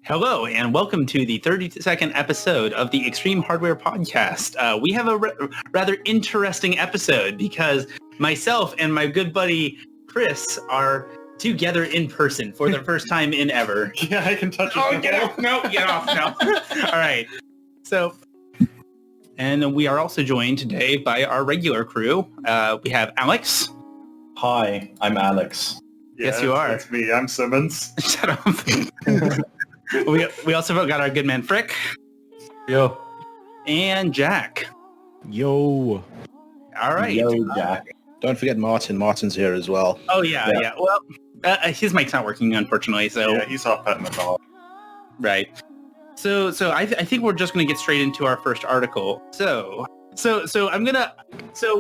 Hello, and welcome to the 32nd episode of the Extreme Hardware Podcast. We have a rather interesting episode because myself and my good buddy Chris are together in person for the first time in ever. Yeah, I can touch it. Oh, get off! No, get off! No. All right. So, and we are also joined today by our regular crew. We have Alex. Hi, I'm Alex. Yes, you are. That's me. I'm Simmons. Shut up. We also got our good man Frick. Yo. And Jack. Yo. All right. Yo, Jack. Don't forget Martin. Martin's here as well. Oh, yeah. Well, his mic's not working, unfortunately. So Yeah, he's off petting the dog. right. So I think we're just going to get straight into our first article. So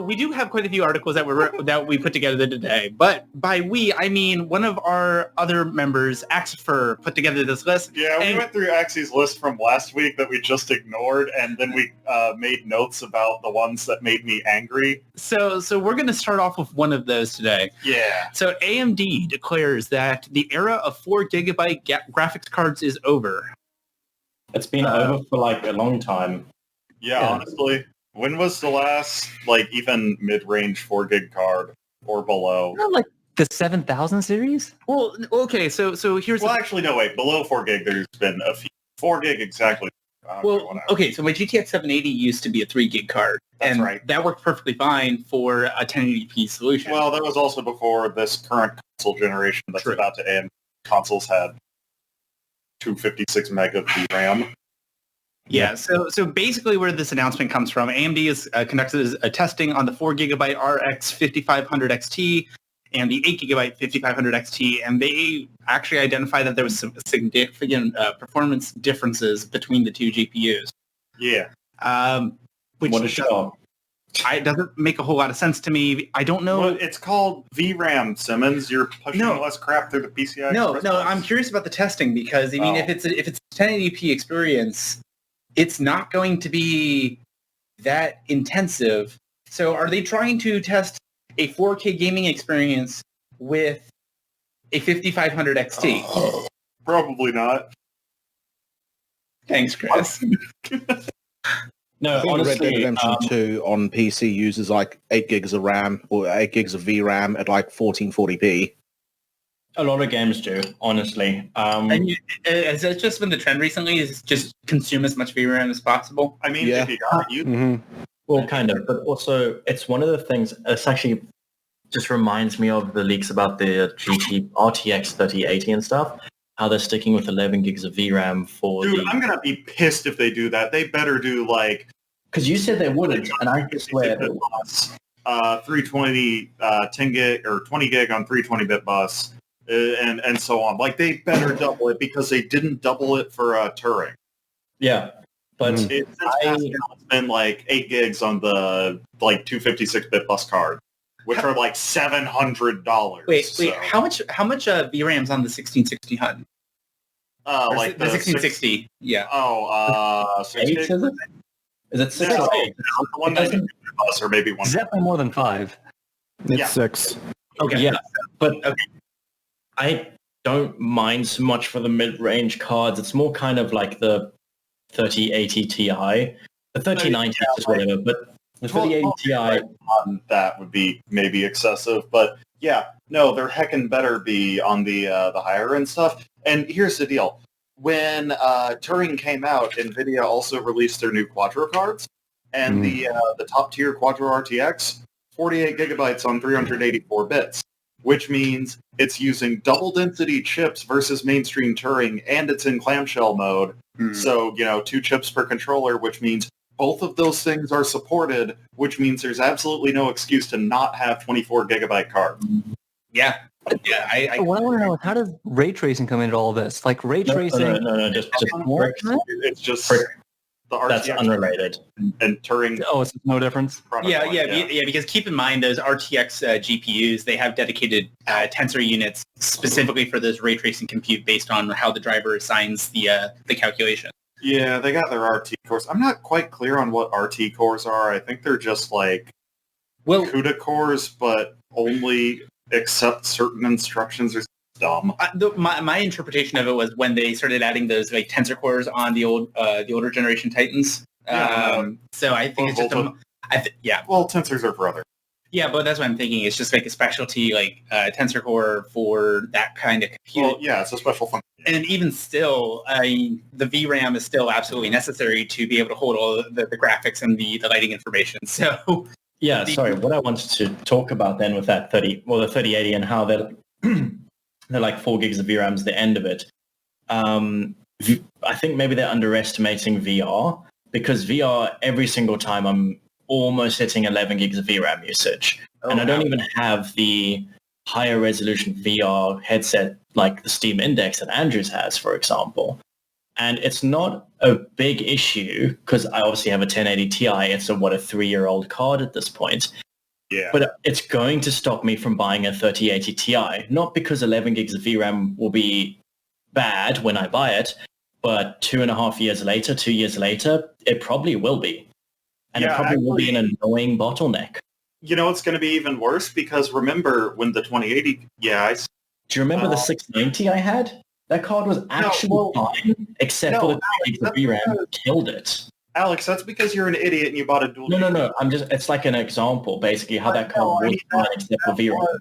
we do have quite a few articles that we put together today, but by we, I mean one of our other members, Axipher, put together this list. Yeah, we went through Axie's list from last week that we just ignored, and then we made notes about the ones that made me angry. So we're going to start off with one of those today. Yeah. So AMD declares that the era of 4 gigabyte graphics cards is over. It's been over for like a long time. Yeah, Yeah. honestly. When was the last, even mid-range 4 gig card or below? Not like the 7000 series? Well, okay, so here's Well, actually, no, wait. Below 4 gig, there's been a few. 4 gig, exactly. okay, so my GTX 780 used to be a 3 gig card. That's and right. that worked perfectly fine for a 1080p solution. Well, that was also before this current console generation that's True. about to end. Consoles had 256 meg of VRAM. yeah, so basically where this announcement comes from, AMD has conducted a testing on the 4 gigabyte RX 5500 XT and the 8 gigabyte 5500 XT, and they actually identified that there was some significant performance differences between the two GPUs. Yeah. Which What a shock. it doesn't make a whole lot of sense to me. I don't know. Well, it's called VRAM, Simmons. You're pushing No. less crap through the PCI No, Express bus. I'm curious about the testing because, I mean, Oh. if it's a 1080p experience, it's not going to be that intensive. So are they trying to test a 4K gaming experience with a 5500 XT? Probably not. Thanks, Chris. No, I think Red Dead honestly, Redemption 2 on PC uses like 8 gigs of RAM or 8 gigs of VRAM at like 1440p. a lot of games do, honestly. Has that just been the trend recently? Is just consume as much VRAM as possible? I mean, Yeah. if you got you, Mm-hmm. Well, kind of, but also it's one of the things, it's actually just reminds me of the leaks about the RTX 3080 and stuff, how they're sticking with 11 gigs of VRAM for dude, I'm gonna be pissed if they do that. They better do because you said they wouldn't, and I just swear. 320, 10 gig or 20 gig on 320-bit bus, and so on. They better double it because they didn't double it for Turing. Yeah, but It's been 8 gigs on the 256-bit bus card, which are $700. Wait, so, how much VRAM's on the 1660 HUD? the The 1660, yeah. Oh, 6 8, gig? is it? Is it 6 No, or 8? the 192 bus or maybe one. It's definitely more than 5. It's Yeah. 6. Okay. Yeah, but I don't mind so much for the mid-range cards. It's more kind of like the 3080 Ti. The 3090 is whatever, but the 3080 Ti... On that would be maybe excessive, but yeah, no, they're heckin' better be on the higher end stuff. And here's the deal: when Turing came out, Nvidia also released their new Quadro cards, and the top tier Quadro RTX, 48 gigabytes on 384 bits, which means it's using double density chips versus mainstream Turing, and it's in clamshell mode. So 2 chips per controller, which means both of those things are supported, which means there's absolutely no excuse to not have 24 gigabyte card. Yeah. Yeah, What I want to know is how does ray tracing come into all this? Like ray tracing... No, just More? It's just Frick. the That's RTX unrelated. and Turing. Oh, it's no difference? product Yeah, line, because keep in mind those RTX GPUs, they have dedicated tensor units specifically for those ray tracing compute based on how the driver assigns the calculation. Yeah, they got their RT cores. I'm not quite clear on what RT cores are. I think they're just Well, CUDA cores, but only accept certain instructions or dumb. My interpretation of it was when they started adding those like tensor cores on the older generation Titans. So I think it's just Well, tensors are for other. Yeah, but that's what I'm thinking. It's just like a specialty like tensor core for that kind of compute. Well, yeah, it's a special function. And even still, the VRAM is still absolutely necessary to be able to hold all the graphics and the lighting information. So yeah, sorry. What I wanted to talk about then with that the 3080 and how they're like 4 gigs of VRAM's the end of it. I think maybe they're underestimating VR because VR every single time I'm almost hitting 11 gigs of VRAM usage. And I don't even have the higher resolution VR headset like the Steam Index that Andrews has, for example. And it's not a big issue because I obviously have a 1080 Ti. It's a 3-year-old card at this point. Yeah. But it's going to stop me from buying a 3080 Ti, not because 11 gigs of VRAM will be bad when I buy it, but 2.5 years later, 2 years later, it probably will be. And it probably will be an annoying bottleneck. You know, it's going to be even worse because remember when the 2080... Do you remember the 690 I had? That card was actually fine, except for the 2 gigs of VRAM killed it. Alex, that's because you're an idiot and you bought a dual... No. It's like an example, basically, how that card was fine except for VRAM.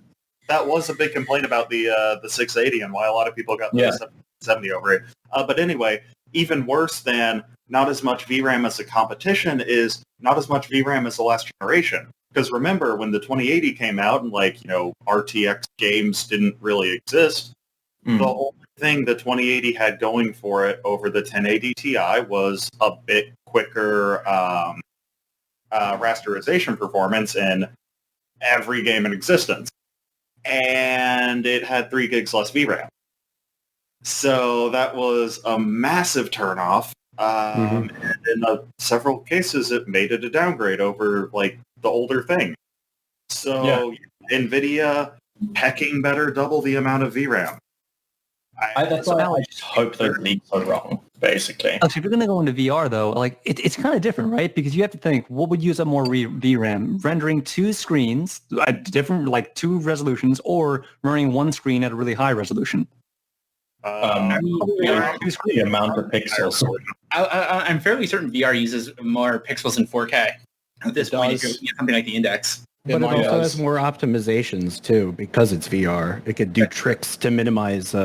That was a big complaint about the 680 and why a lot of people got the 770 over it. But anyway, even worse than not as much VRAM as the competition is not as much VRAM as the last generation. Because remember, when the 2080 came out and, RTX games didn't really exist, the only thing the 2080 had going for it over the 1080 Ti was a bit quicker rasterization performance in every game in existence. And it had 3 gigs less VRAM. So that was a massive turnoff. And in several cases, it made it a downgrade over, the older thing. So NVIDIA pecking better double the amount of VRAM. That's why I just hope those leaks are wrong, basically. If you're going to go into VR, though, it's kind of different, right? Because you have to think, what would use up more VRAM? Rendering 2 screens at different, 2 resolutions, or running 1 screen at a really high resolution? The amount of pixels. I'm fairly certain VR uses more pixels in 4K at this point if you're looking at something like the Index. But it also has more optimizations, too, because it's VR. It could do tricks to minimize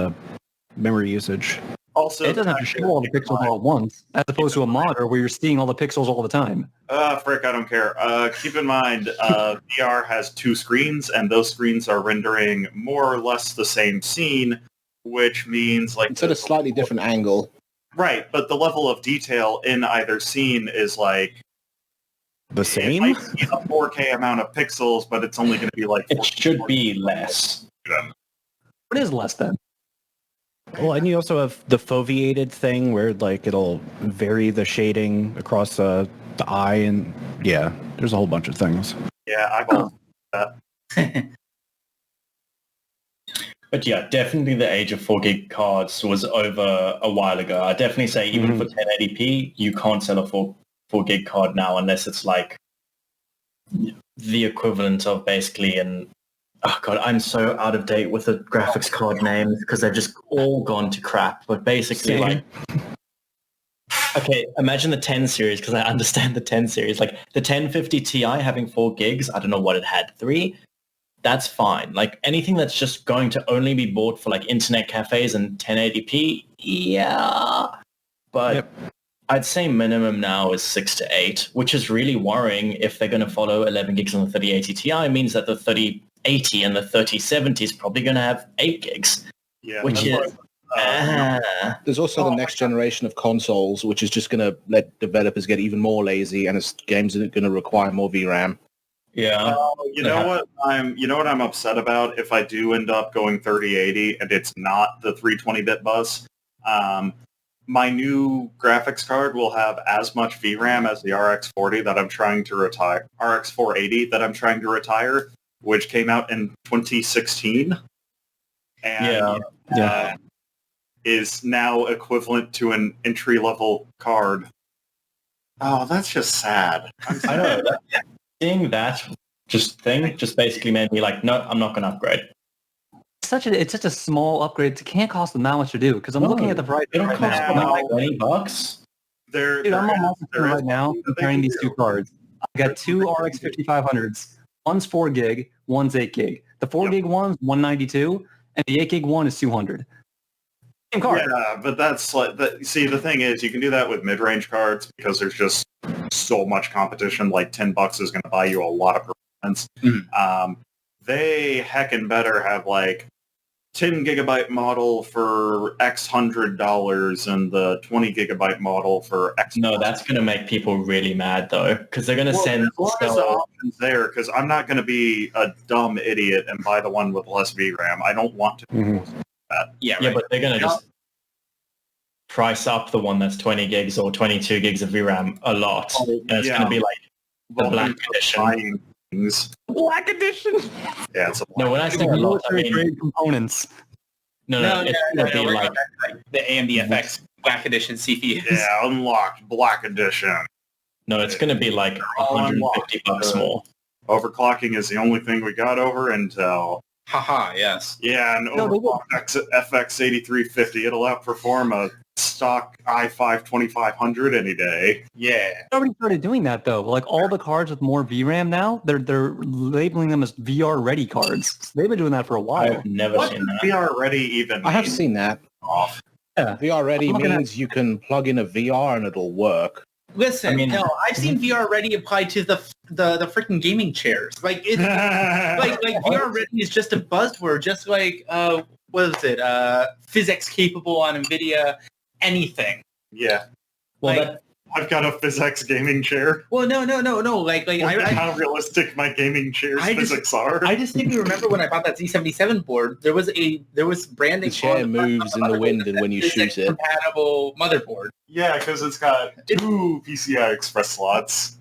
memory usage. Also, it doesn't have to show all the pixels all at once, as opposed to a monitor where you're seeing all the pixels all the time. Frick, I don't care. Keep in mind, VR has 2 screens, and those screens are rendering more or less the same scene, which means it's at a slightly different angle. Right, but the level of detail in either scene is the same? It might be a 4K amount of pixels, but it's only going to be It should be less. It is less then. Well, and you also have the foveated thing where it'll vary the shading across the eye, and there's a whole bunch of things. Yeah, I bought that. But yeah, definitely the age of 4 gig cards was over a while ago. I definitely say even for 1080p, you can't sell a 4 gig card now unless it's the equivalent of basically oh god, I'm so out of date with the graphics card names because they've just all gone to crap. But basically okay, imagine the 10 series because I understand the 10 series. The 1050 Ti having 4 gigs, I don't know what it had, 3? That's fine. Anything that's just going to only be bought for internet cafes and 1080p, yeah. But I'd say minimum now is 6 to 8, which is really worrying if they're going to follow 11 gigs on the 3080 Ti. Means that the 3080 and the 3070 is probably going to have 8 gigs, which is... There's also the next generation of consoles, which is just going to let developers get even more lazy, and its games are going to require more VRAM. Yeah. You know what I'm upset about if I do end up going 3080 and it's not the 320-bit bus. My new graphics card will have as much VRAM as the RX 40 that I'm trying to retire, RX 480 that I'm trying to retire, which came out in 2016, and is now equivalent to an entry-level card. Oh, that's just sad. I know. Seeing that just basically made me no, I'm not going to upgrade. it's such a small upgrade. It can't cost them that much to do because I'm looking at the price It don't right cost now. like $20. Dude, I'm on Multiplayer right now comparing these two cards. I got two RX 5500s. One's 4 gig, one's 8 gig. The 4 gig one's 192, and the 8 gig one is 200. Same card. Yeah, but that's like see, the thing is, you can do that with mid-range cards because there's just so much competition. Like $10 is going to buy you a lot of performance. They heckin' better have like 10 gigabyte model for X $100 and the 20 gigabyte model for X. No, that's going to make people really mad though, because they're going to send. As long as the options there, because I'm not going to be a dumb idiot and buy the one with less VRAM. I don't want to. That. Yeah, but they're going to just price up the one that's 20 gigs or 22 gigs of VRAM a lot, and it's going to be like the black edition. Black edition. Yeah, it's a no. When I say a lot, I mean grade components. No, it's going to be like the AMD FX Black Edition CPUs. Yeah, unlocked Black Edition. No, it's going to be like $150 more. Overclocking is the only thing we got over Intel. Haha, yes. Yeah, and overclocked FX 8350. It'll outperform a stock i5 2500 any day. Yeah. I already started doing that though. Like all the cards with more VRAM now, they're labeling them as VR ready cards. So they've been doing that for a while. I've never seen that. VR ready even. I have seen that. Yeah. VR ready means you can plug in a VR and it'll work. Listen, I mean- hell, I've seen VR ready applied to the freaking gaming chairs. Like it's like VR ready is just a buzzword, just like what is it? Physics capable on NVIDIA, anything. Yeah. Well, Like- I've got a PhysX gaming chair. Well, no. Like How realistic my gaming chair's I just- physics are. I distinctly remember when I bought that Z77 board, there was branding. The chair on the front of moves the in the motherboard wind that and said when you physics shoot it. compatible motherboard. Yeah, because it's got two PCI Express slots.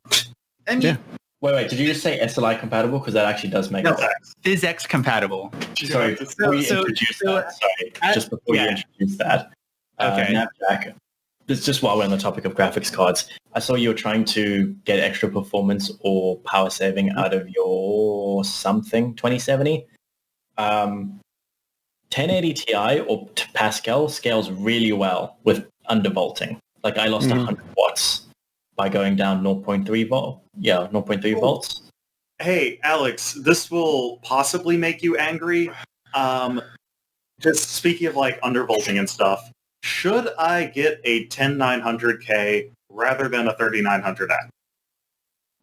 I mean, Yeah. wait, did you just say SLI compatible? Because that actually does make No. sense. PhysX compatible. Sorry, before you introduce that, just before you introduce that, Okay. Napjack, this is just while we're on the topic of graphics cards, I saw you were trying to get extra performance or power saving out of your something 2070. 1080 Ti or Pascal scales really well with undervolting. Like I lost 100 watts by going down 0.3 volt. Yeah, 0.3 volts. Hey, Alex, this will possibly make you angry. Just speaking of like undervolting and stuff, should I get a 10900K rather than a 3900X?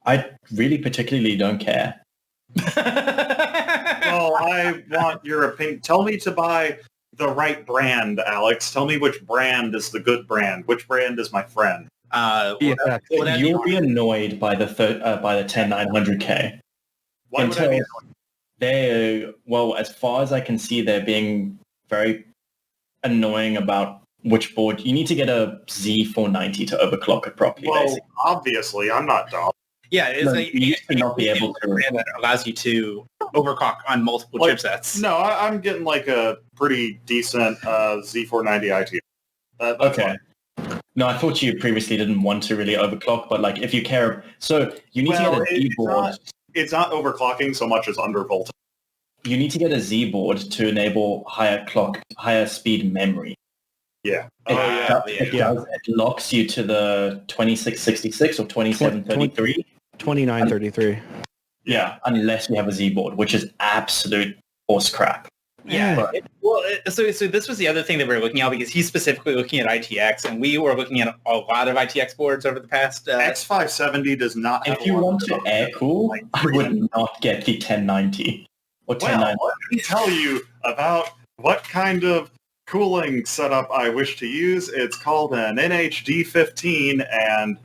I really particularly don't care. Well, I want your opinion. Tell me to buy the right brand, Alex. Tell me which brand is the good brand. Which brand is my friend? VFX. You'll be annoyed by the 10900K. Why would I be They, well, as far as I can see, they're being very annoying about which board. You need to get a Z490 to overclock it properly, Well, basically. obviously, I'm not dumb. Yeah, it's No, like you used to not be able to. brand that allows you to overclock on multiple Like, chipsets. No, I'm getting like a pretty decent Z490 IT. That's Okay. No, I thought you previously didn't want to really overclock, but like if you care, so you need to get a Z board. It's not overclocking so much as undervolting. You need to get a Z board to enable higher speed memory. Yeah. It locks you to the 2666 or 2733. 2933. Yeah, unless you have a Z board, which is absolute horse crap. Yeah. So this was the other thing that we were looking at because he's specifically looking at ITX, and we were looking at a lot of ITX boards over the past. X570 does not have If you want to air cool, I would not get the 1090 or 1090. Well, let me tell you about what kind of cooling setup I wish to use. It's called an NHD15, and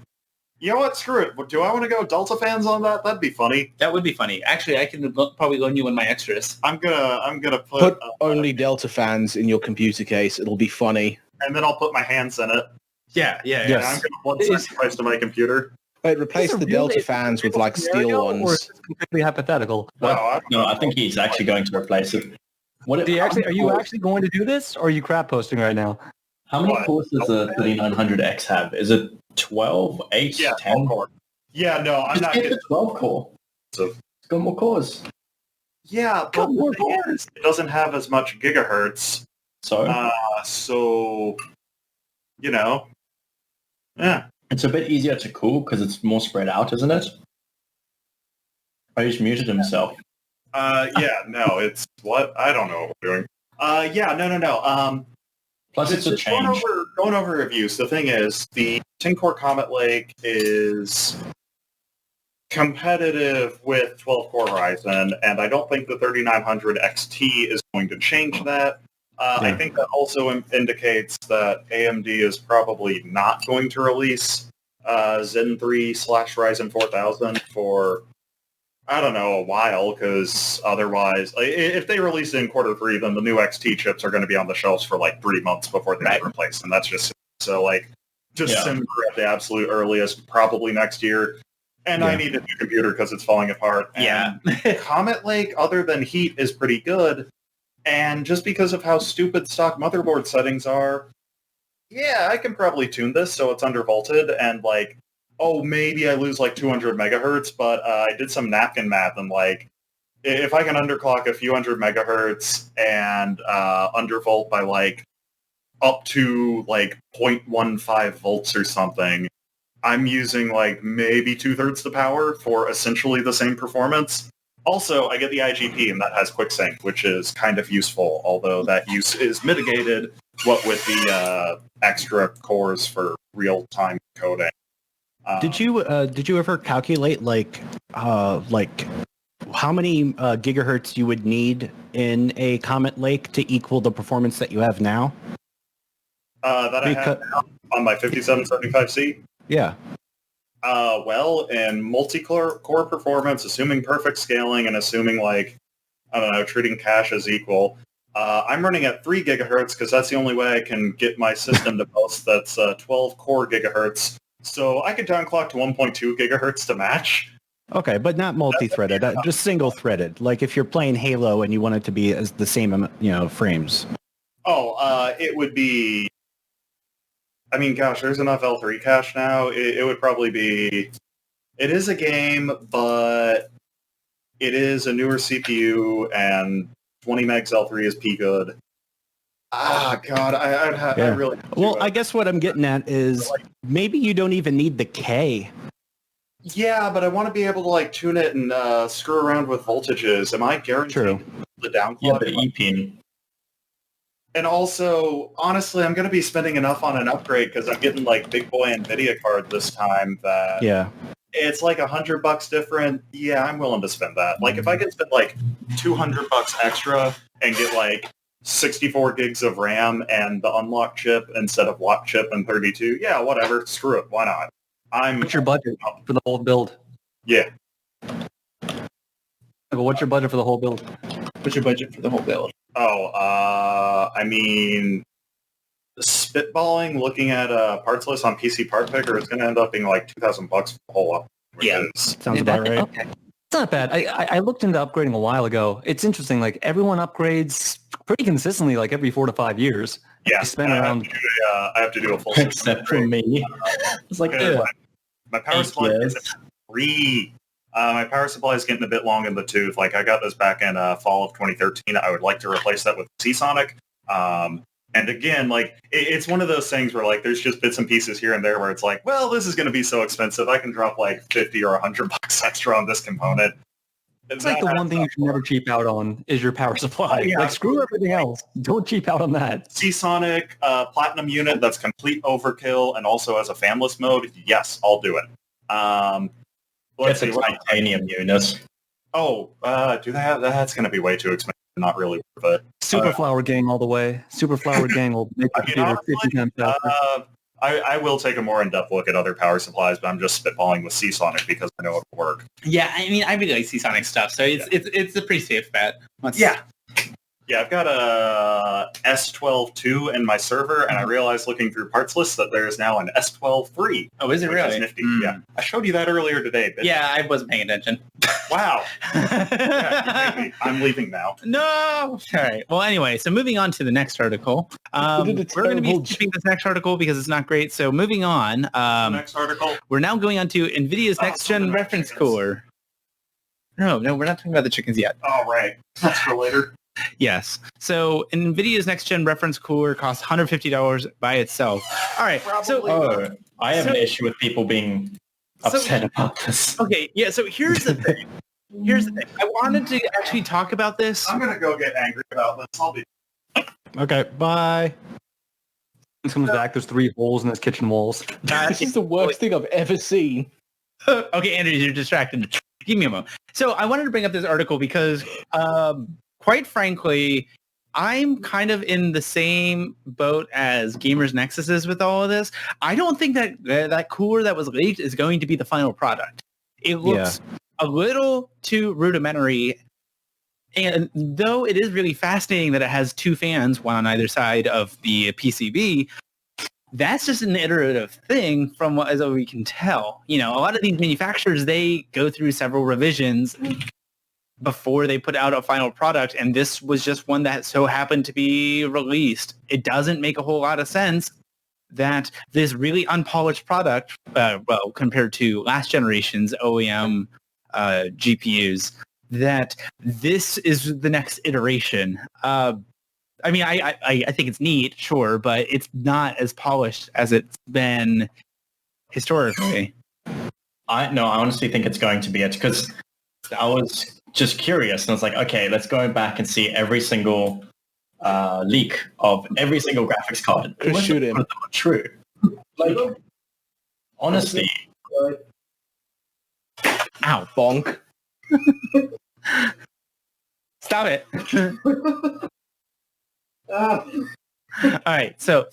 you know what? Screw it. Do I want to go Delta fans on that? That'd be funny. That would be funny. Actually, I can probably loan you one of my extras. I'm gonna Put only Delta fans in your computer case. It'll be funny. and then I'll put my hands in it. Yeah. And I'm gonna plug sacrifice to my computer. Wait, replace Is this the a real Delta fans with like scenario, steel or ones. is this completely hypothetical? No, I think he's actually going to replace it. Are you actually going to do this, or are you crap posting right now? How many What? cores does the 3900X have? Is it 12, 8, Yeah, 10? 12 core. Yeah, no, I'm Just not get getting the 12 core. So- It's got more cores. Yeah, but the thing is, it doesn't have as much gigahertz. So, yeah. It's a bit easier to cool because it's more spread out, isn't it? Oh, he just muted himself. No, it's what? I don't know what we're doing. No. Plus, it's a change. Going over reviews, the thing is, the 10-core Comet Lake is competitive with 12-core Ryzen, and I don't think the 3900 XT is going to change that. I think that also indicates that AMD is probably not going to release Zen 3/Ryzen 4000 for, I don't know, a while, because otherwise, if they release it in Q3, then the new XT chips are going to be on the shelves for 3 months before they get replaced, and that's just so December at the absolute earliest, probably next year. And I need a new computer because it's falling apart. And Comet Lake, other than heat, is pretty good. And just because of how stupid stock motherboard settings are, I can probably tune this so it's undervolted and maybe I lose 200 megahertz, but I did some napkin math and if I can underclock a few hundred megahertz and undervolt by up to 0.15 volts or something, I'm using maybe 2/3 the power for essentially the same performance. Also, I get the IGP, and that has QuickSync, which is kind of useful, although that use is mitigated with the extra cores for real-time coding. Did you ever calculate how many gigahertz you would need in a Comet Lake to equal the performance that you have now? I have now on my 5775C? Yeah. In multi-core performance, assuming perfect scaling and assuming treating cache as equal, I'm running at 3 gigahertz because that's the only way I can get my system to boast that's 12 core gigahertz. So I could downclock to 1.2 gigahertz to match. Okay, but not multi-threaded, just single-threaded. If you're playing Halo and you want it to be as the same, frames. It would be. I mean, gosh, there's enough L3 cache now. It would probably be... It is a game, but it is a newer CPU, and 20 megs L3 is P-good. God, I really... Well, I guess what I'm getting at is maybe you don't even need the K. Yeah, but I want to be able to tune it and screw around with voltages. Am I guaranteed the downclock? Yeah, the E-pin. And also, honestly, I'm going to be spending enough on an upgrade because I'm getting big boy NVIDIA card this time that it's $100 different. Yeah, I'm willing to spend that. If I can spend $200 extra and get 64 gigs of RAM and the unlock chip instead of lock chip and 32, yeah, whatever. Screw it. Why not? What's your budget for the whole build? Yeah. What's your budget for the whole build? What's your budget for the whole build? I mean, spitballing, looking at a parts list on PC Part Picker, it's going to end up being $2,000 for the whole up. Sounds about right. Okay. It's not bad. I looked into upgrading a while ago. It's interesting. Everyone upgrades pretty consistently, every 4 to 5 years. Yeah, I have to do a full system except for me. It's my power supply is free. My power supply is getting a bit long in the tooth. I got this back in fall of 2013. I would like to replace that with Seasonic. And again, it's one of those things where there's just bits and pieces here and there where it's well, this is going to be so expensive. I can drop 50 or $100 extra on this component. It's the one thing you should never cheap out on is your power supply. Screw everything else. Don't cheap out on that. Seasonic Platinum unit that's complete overkill and also has a fanless mode. Yes, I'll do it. It's a titanium unit. Do they have that? That's going to be way too expensive. Not really worth it. Super Flower Gang all the way. Super Flower Gang will make the computer 50 times faster. I will take a more in-depth look at other power supplies, but I'm just spitballing with Seasonic because I know it will work. Yeah, I mean, I really like Seasonic stuff, so it's a pretty safe bet. Yeah, I've got a S12-2 in my server, and I realized looking through parts lists that there's now an S12-3. Oh, is it really? Is nifty. Yeah, I showed you that earlier today. Bitch. Yeah, I wasn't paying attention. Wow. I'm leaving now. No! All right. Well, anyway, so moving on to the next article. We're going to be skipping this next article because it's not great. So moving on. Next article. We're now going on to NVIDIA's next-gen reference core. No, we're not talking about the chickens yet. Oh, right. That's for later. Yes. So NVIDIA's next-gen reference cooler costs $150 by itself. All right. Probably. I have an issue with people being upset about this. Okay, yeah, so here's the thing. I wanted to actually talk about this. I'm going to go get angry about this. I'll be... Okay, bye. This comes back, there's 3 holes in his kitchen walls. This is the worst thing I've ever seen. Okay, Andrew, you're distracted. Give me a moment. So I wanted to bring up this article because, quite frankly, I'm kind of in the same boat as Gamers Nexus is with all of this. I don't think that cooler that was leaked is going to be the final product. It looks a little too rudimentary. And though it is really fascinating that it has 2 fans, one on either side of the PCB, that's just an iterative thing from what as we can tell. A lot of these manufacturers, they go through several revisions before they put out a final product, and this was just one that so happened to be released. It doesn't make a whole lot of sense that this really unpolished product, compared to last generation's OEM GPUs, that this is the next iteration. I think it's neat, sure, but it's not as polished as it's been historically. I honestly think it's going to be it, because I was just curious and I was like, okay, let's go back and see every single leak of every single graphics card. Chris, shoot him. True. Like, honestly. Ow. Bonk. Stop it. All right. So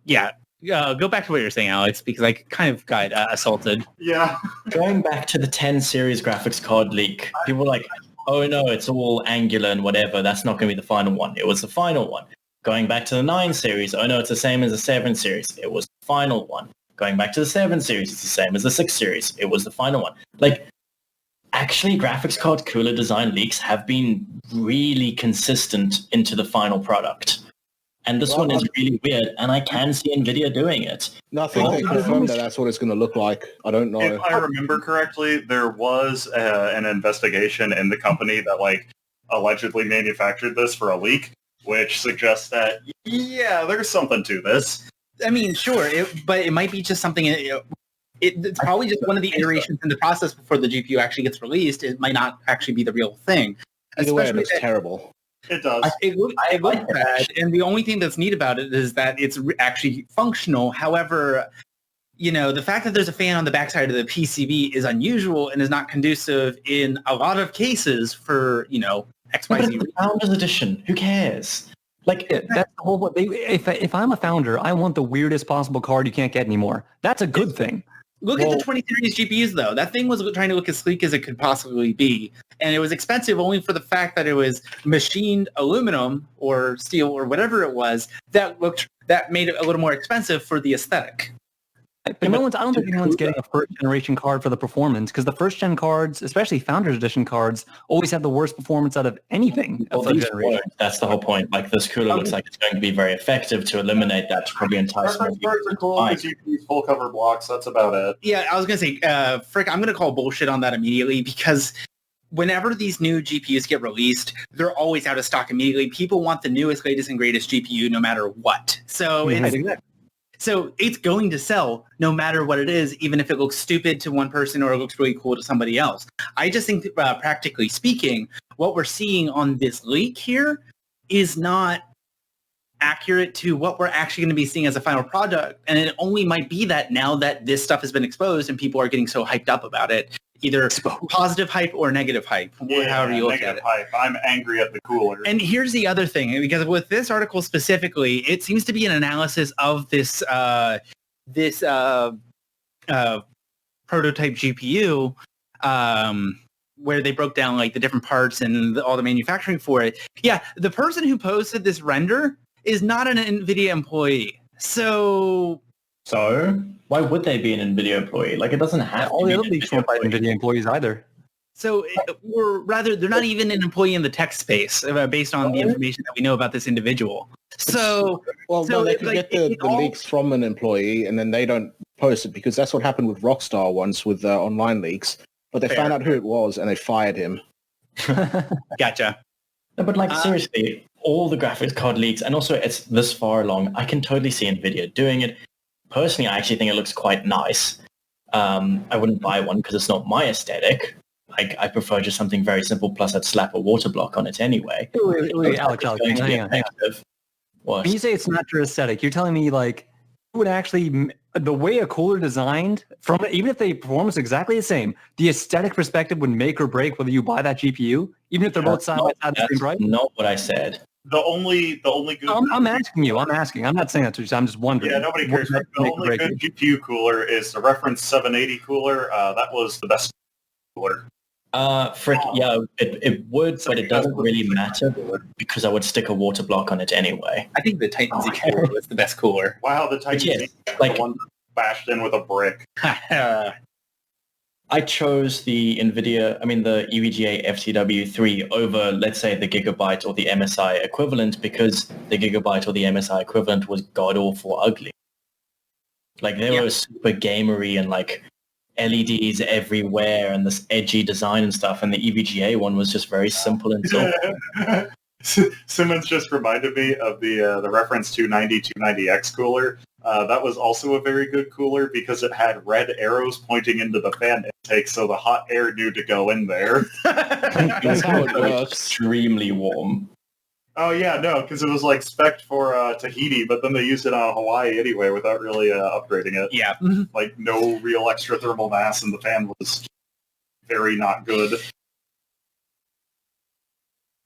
yeah. Go back to what you're saying, Alex, because I kind of got assaulted. Yeah. Going back to the 10 series graphics card leak, people were like, oh no, it's all angular and whatever. That's not going to be the final one. It was the final one. Going back to the 9 series, oh no, it's the same as the 7 series. It was the final one. Going back to the 7 series, it's the same as the 6 series. It was the final one. Like, actually, graphics card cooler design leaks have been really consistent into the final product. And this one is really weird, and I can see NVIDIA doing it. Nothing they confirmed that's what it's going to look like. I don't know. If I remember correctly, there was an investigation in the company that, allegedly manufactured this for a leak, which suggests that, yeah, there's something to this. I mean, sure, but it might be just something... It's probably just one of the iterations in the process before the GPU actually gets released. It might not actually be the real thing. Either way, it looks terrible. It does. It looks bad, and the only thing that's neat about it is that it's actually functional. However, the fact that there's a fan on the backside of the PCB is unusual and is not conducive in a lot of cases for, XYZ. But it's the Founders Edition. Who cares? That's the whole... If I'm a founder, I want the weirdest possible card you can't get anymore. That's a good thing. Look at the 20 series GPUs, though. That thing was trying to look as sleek as it could possibly be. And it was expensive only for the fact that it was machined aluminum or steel or whatever it was that made it a little more expensive for the aesthetic. But I don't think anyone's getting a first-generation card for the performance, because the first-gen cards, especially Founders Edition cards, always have the worst performance out of anything. That's the whole point. Like, this cooler looks like it's going to be very effective to eliminate that, to probably entice more people. Cards are cool. GPUs, full cover blocks. That's about it. Yeah, I was going to say, Frick, I'm going to call bullshit on that immediately, because whenever these new GPUs get released, they're always out of stock immediately. People want the newest, latest, and greatest GPU no matter what. So it's going to sell no matter what it is, even if it looks stupid to one person or it looks really cool to somebody else. I just think, practically speaking, what we're seeing on this leak here is not accurate to what we're actually going to be seeing as a final product. And it only might be that now that this stuff has been exposed and people are getting so hyped up about it, either positive hype or negative hype, however you look at it. Hype. I'm angry at the cooler. And here's the other thing, because with this article specifically, it seems to be an analysis of this prototype GPU, where they broke down the different parts and all the manufacturing for it. Yeah, the person who posted this render is not an NVIDIA employee. So why would they be an NVIDIA employee? It doesn't have all to the be other leaks weren't by NVIDIA employees either. So, or rather, they're not even an employee in the tech space, based on the information that we know about this individual. So, they can get the leaks from an employee, and then they don't post it, because that's what happened with Rockstar once with online leaks. But they Fair. found out who it was and they fired him. Gotcha. No, but like seriously, all the graphics card leaks, and also it's this far along. I can totally see Nvidia doing it. Personally, I actually think it looks quite nice. I wouldn't buy one because it's not my aesthetic. Like I prefer just something very simple. Plus, I'd slap a water block on it anyway. Wait, Alex, hang on. What? When you say it's not your aesthetic, you're telling me like it would actually the way a cooler designed from it, even if the performance is exactly the same, the aesthetic perspective would make or break whether you buy that GPU, even if they're both side by side the same price. Not what I said. The only good... I'm asking you. I'm asking. I'm not saying that to you. I'm just wondering. Yeah, nobody cares. The only good GPU cooler is the reference 780 cooler. That was the best cooler. Yeah, it would, but it doesn't really matter because I would stick a water block on it anyway. I think the Titan Z cooler was the best cooler. Wow, the Titan Z, like the one bashed in with a brick. I chose the the EVGA FTW3 over, let's say, the Gigabyte or the MSI equivalent because the Gigabyte or the MSI equivalent was god-awful ugly. Like, they were super gamery and, like, LEDs everywhere and this edgy design and stuff, and the EVGA one was just very simple and simple. Simmons just reminded me of the reference 290-290X cooler. That was also a very good cooler because it had red arrows pointing into the fan intake, so the hot air knew to go in there. That's how it works. Extremely warm. Oh yeah, no, because it was like spec'd for Tahiti, but then they used it on Hawaii anyway without really upgrading it. Yeah. Like no real extra thermal mass, and the fan was very not good.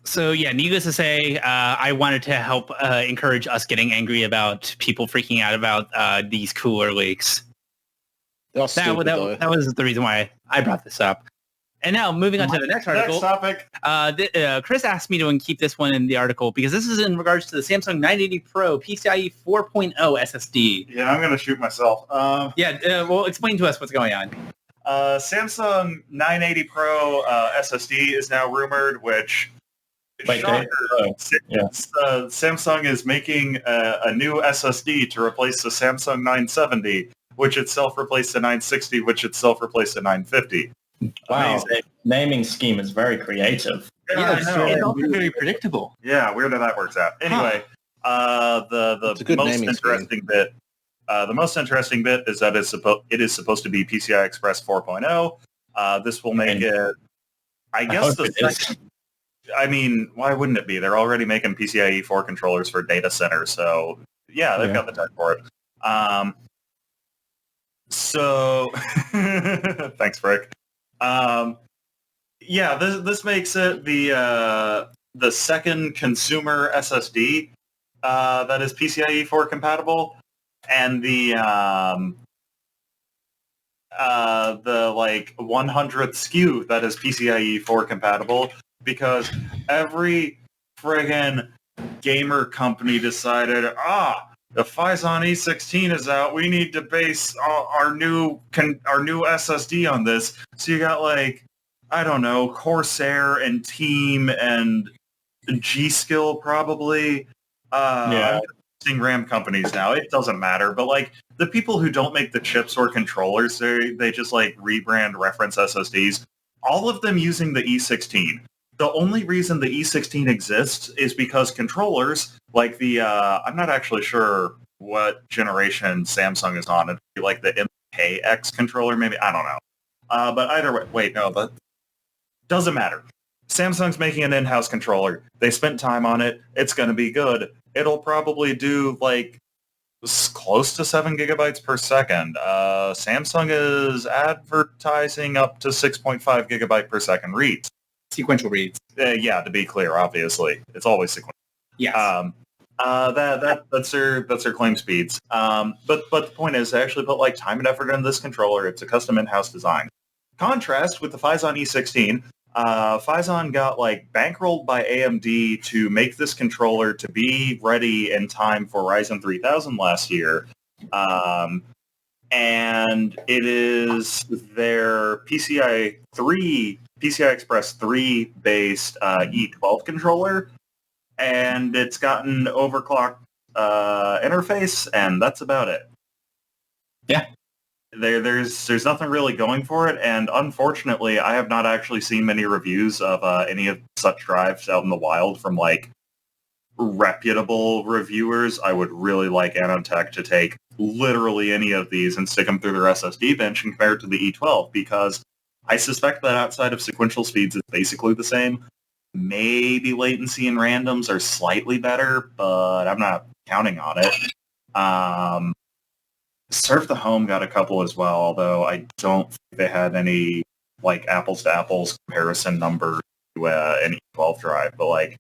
So yeah, needless to say, I wanted to help encourage us getting angry about people freaking out about these cooler leaks. That was the reason why I brought this up. And now moving on to the next article. Next topic. Chris asked me to keep this one in the article because this is in regards to the Samsung 980 Pro PCIe 4.0 SSD. Yeah, I'm going to shoot myself. Well, explain to us what's going on. Samsung 980 Pro SSD is now rumored, which... Samsung is making a new SSD to replace the Samsung 970, which itself replaced the 960, which itself replaced the 950. Wow, the naming scheme is very creative. Yeah, it's also very predictable. Yeah, weird how that works out. Anyway, the most interesting bit is that it is supposed to be PCI Express 4.0. This will make it, I guess, I mean, why wouldn't it be? They're already making PCIe 4 controllers for data centers, so yeah, they've got the tech for it. So, thanks, Frick. This makes it the second consumer SSD that is PCIe 4 compatible, and the 100th SKU that is PCIe 4 compatible. Because every friggin' gamer company decided, the Phison E16 is out. We need to base our new SSD on this. So you got Corsair and Team and G-Skill probably. RAM companies now. It doesn't matter, but the people who don't make the chips or controllers, they just rebrand reference SSDs. All of them using the E16. The only reason the E16 exists is because controllers, I'm not actually sure what generation Samsung is on. It'd be the MKX controller, maybe? I don't know. But either way, wait, no, that doesn't matter. Samsung's making an in-house controller. They spent time on it. It's going to be good. It'll probably do, close to 7 gigabytes per second. Samsung is advertising up to 6.5 gigabyte per second reads. Sequential reads. To be clear, obviously. It's always sequential. Yes. That's their claim speeds. But the point is, they actually put time and effort into this controller. It's a custom in-house design. Contrast with the Phison E16, Phison got bankrolled by AMD to make this controller to be ready in time for Ryzen 3000 last year. And it is their PCI Express 3 based E12 controller, and it's got an overclocked interface, and that's about it. Yeah. there's nothing really going for it, and unfortunately, I have not actually seen many reviews of any of such drives out in the wild from like reputable reviewers. I would really like Anotech to take literally any of these and stick them through their SSD bench and compare it to the E12, because I suspect that outside of sequential speeds, it's basically the same. Maybe latency and randoms are slightly better, but I'm not counting on it. Surf the Home got a couple as well, although I don't think they had any like apples to apples comparison number to an E12 drive. But like,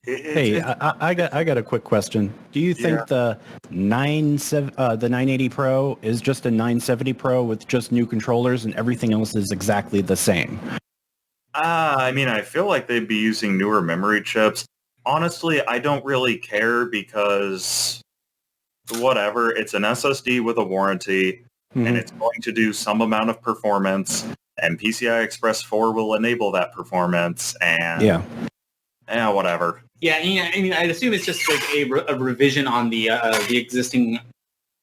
I got a quick question. Do you think the 980 Pro is just a 970 Pro with just new controllers and everything else is exactly the same? I mean, I feel like they'd be using newer memory chips. Honestly, I don't really care because whatever, it's an SSD with a warranty, and it's going to do some amount of performance, and PCI Express 4 will enable that performance, and whatever. Yeah, I mean, I'd assume it's just like a revision on the existing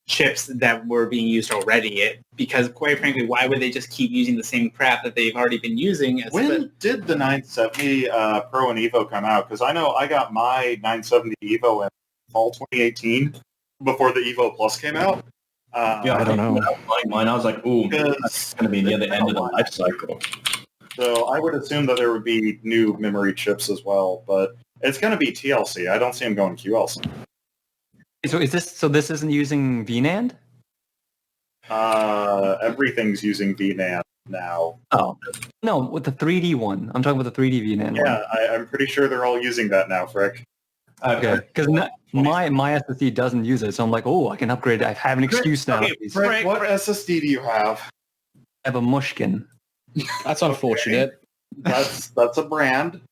chips that were being used already. Because quite frankly, why would they just keep using the same crap that they've already been using? When did the 970 Pro and Evo come out? Because I know I got my 970 Evo in fall 2018 before the Evo Plus came out. I don't know. Mine, I was like, ooh, that's going to be near the end of the life cycle. So I would assume that there would be new memory chips as well, but it's going to be TLC. I don't see them going QLC. So this isn't using VNAND? Everything's using VNAND now. Oh no, with the 3D one. I'm talking about the 3D VNAND. Yeah, I'm pretty sure they're all using that now, Frick. Okay, because my SSD doesn't use it, so I'm like, oh, I can upgrade it. I have an excuse now. Okay, Frick, what SSD do you have? I have a Mushkin. That's unfortunate. That's a brand.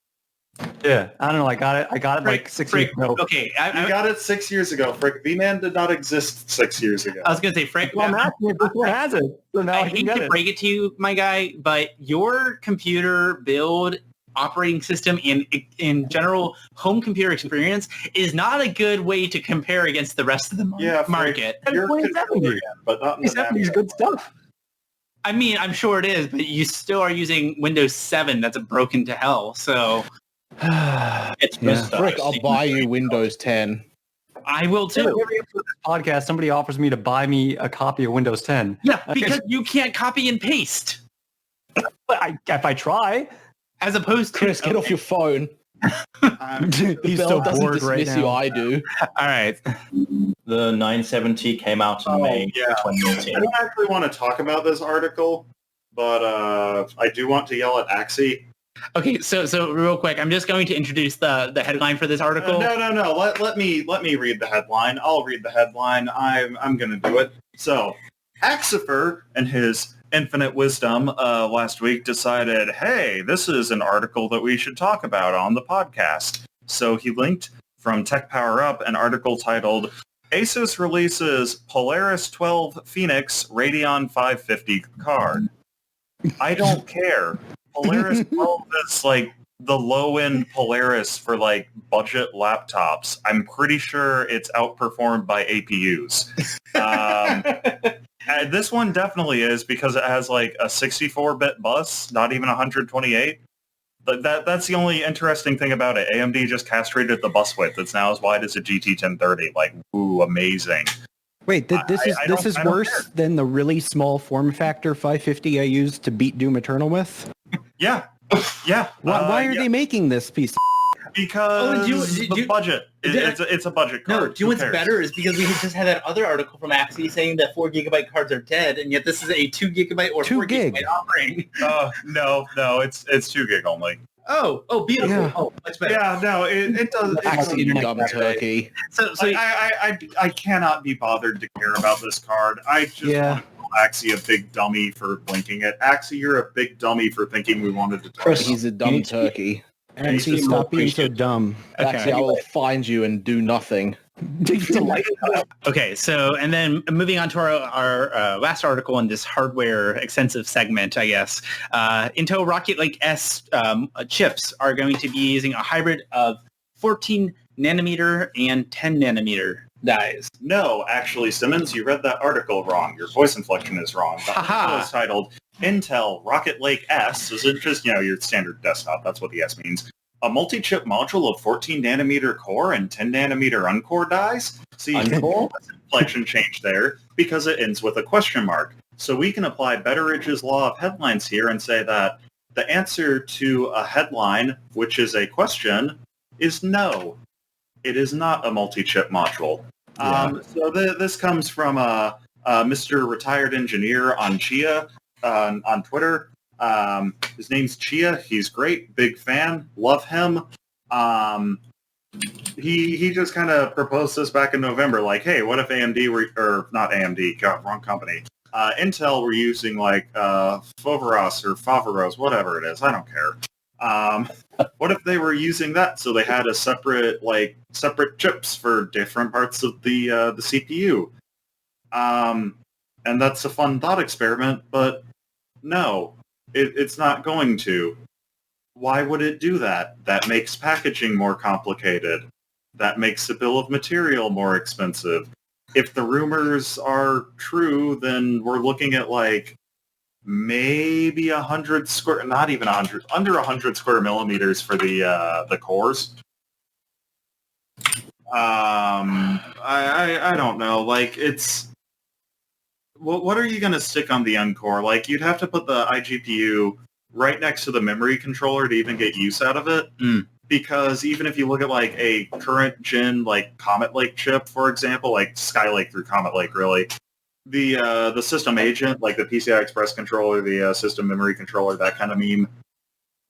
Yeah, I don't know. I got it like 6 years ago. Okay, You got it 6 years ago, Frick. VNAND did not exist 6 years ago. I was going to say, Frank, Well, now this one has it. So now I I can hate get to it. break it to you, my guy, but your computer build, operating system, and in general home computer experience is not a good way to compare against the rest of the market. You're 2070. but not in the 2070 is good stuff. I mean, I'm sure it is, but you still are using Windows 7 that's broken to hell, so it's just Frick, I'll buy you Windows 10. I will too. Every episode of this podcast, somebody offers me to buy me a copy of Windows 10. Yeah, because you can't copy and paste. But if I try, as opposed to Chris, get off your phone. He's Bell so doesn't bored right dismiss you, now. I do. All right. The 970 came out in May 2018. I don't actually want to talk about this article, but I do want to yell at Axie. Okay, so real quick, I'm just going to introduce the headline for this article. No. Let me read the headline. I'll read the headline. I'm going to do it. So, Axipher and his infinite wisdom last week decided, hey, this is an article that we should talk about on the podcast. So he linked from Tech Power Up an article titled Asus releases Polaris 12 Phoenix Radeon 550 card. I don't care. Polaris 12 is like the low-end Polaris for like budget laptops. I'm pretty sure it's outperformed by APUs. And this one definitely is because it has like a 64-bit bus, not even 128. But that's the only interesting thing about it. AMD just castrated the bus width. It's now as wide as a GT 1030. Like, ooh, amazing. Wait, this is worse than the really small form factor 550 I used to beat Doom Eternal with? Yeah. Why are they making this piece? Because the budget. It's a budget card. No, do you know what's better is because we just had that other article from Axie saying that 4 gigabyte cards are dead, and yet this is a 2 gigabyte or 4 gigabyte offering. No, it's 2 gig only. Oh, beautiful. Yeah. Oh, much better. Yeah, no, it does. Axie, you dumb turkey. So I cannot be bothered to care about this card. I just want to call Axie a big dummy for blinking it. Axie, you're a big dummy for thinking we wanted to talk Chris, about he's a dumb turkey. Axie, stop being so dumb. Axie, I will find you and do nothing. Okay, so and then moving on to our last article in this hardware extensive segment, I guess. Intel Rocket Lake S chips are going to be using a hybrid of 14 nanometer and 10 nanometer dies. No, actually, Simmons, you read that article wrong. Your voice inflection is wrong. The article is titled Intel Rocket Lake S. Isn't just, your standard desktop. That's what the S means. A multi-chip module of 14 nanometer core and 10 nanometer uncore dies. See, Uncore? inflection change there because it ends with a question mark. So we can apply Betteridge's law of headlines here and say that the answer to a headline, which is a question, is no. It is not a multi-chip module. So this comes from Mr. Retired Engineer on Chia on Twitter. His name's Chia. He's great. Big fan. Love him. He just kind of proposed this back in November. Like, hey, what if AMD were, or not AMD, God, wrong company. Intel were using like Foveros, whatever it is. I don't care. What if they were using that so they had a separate chips for different parts of the CPU? And that's a fun thought experiment, but no, it's not going to. Why would it do that? That makes packaging more complicated. That makes the bill of material more expensive. If the rumors are true, then we're looking at like maybe 100 square, not even 100, under 100 square millimeters for the cores. I don't know. Like, it's, what are you going to stick on the Uncore? Like, you'd have to put the iGPU right next to the memory controller to even get use out of it. Because even if you look at like a current gen like Comet Lake chip, for example, like Skylake through Comet Lake, really, the system agent, like the PCI Express controller, the system memory controller, that kind of meme.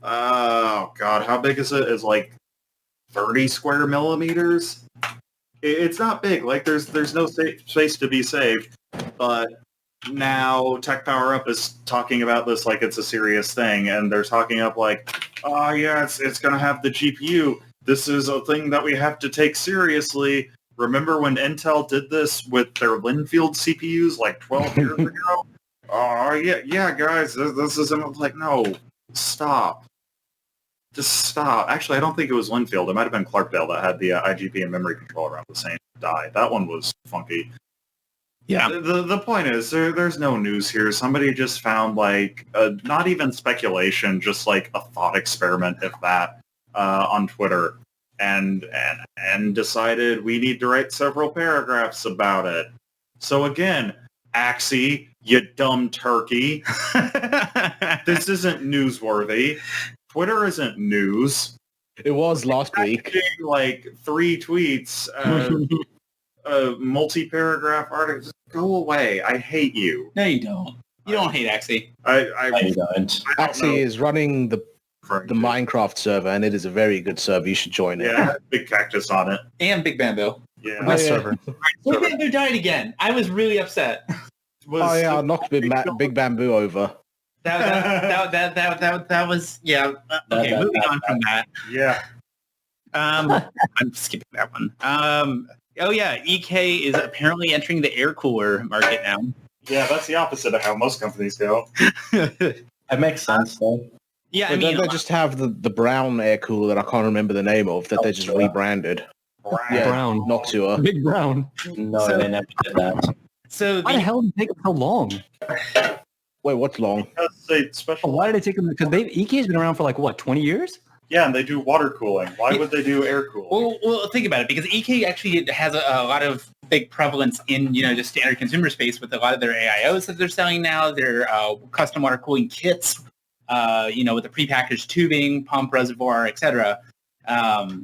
Oh God, how big is it? It's like 30 square millimeters. It's not big. Like there's no space to be saved. But now Tech Power Up is talking about this like it's a serious thing, and they're talking up like, oh yeah, it's going to have the GPU. This is a thing that we have to take seriously. Remember when Intel did this with their Linfield CPUs like 12 years ago? Oh yeah, guys, this is like, no, stop. Just stop. Actually, I don't think it was Linfield. It might have been Clarkdale that had the IGP and memory controller on the same die. That one was funky. Yeah. The point is, there's no news here. Somebody just found like not even speculation, just like a thought experiment, if that, on Twitter, and decided we need to write several paragraphs about it. So again, Axie, you dumb turkey, this isn't newsworthy. Twitter isn't news. It was last week. Like 3 tweets. Multi-paragraph article. Go away. I hate you. No, you don't. You don't hate Axie. I don't. Axie is running the Minecraft server, and it is a very good server. You should join it. Yeah, big cactus on it. And Big Bamboo. Yeah. Best server. Big Bamboo died again. I was really upset. I knocked Big Bamboo over. That was yeah. Okay, moving on from that. Yeah. I'm skipping that one. Oh yeah, EK is apparently entering the air cooler market now. Yeah, that's the opposite of how most companies go. That makes sense, though. Yeah, But don't they just have the brown air cooler that I can't remember the name of that they just rebranded? Yeah, Brown. Noctua. Big Brown. No, they never did that. So Why the hell did it take them so long? Wait, what's long? Because they special. Why did it take them? Because EK's been around for like, what, 20 years? Yeah, and they do water cooling. Why would they do air cooling? Well, think about it, because EK actually has a lot of big prevalence in, just standard consumer space with a lot of their AIOs that they're selling now, their custom water cooling kits, with the prepackaged tubing, pump, reservoir, etc.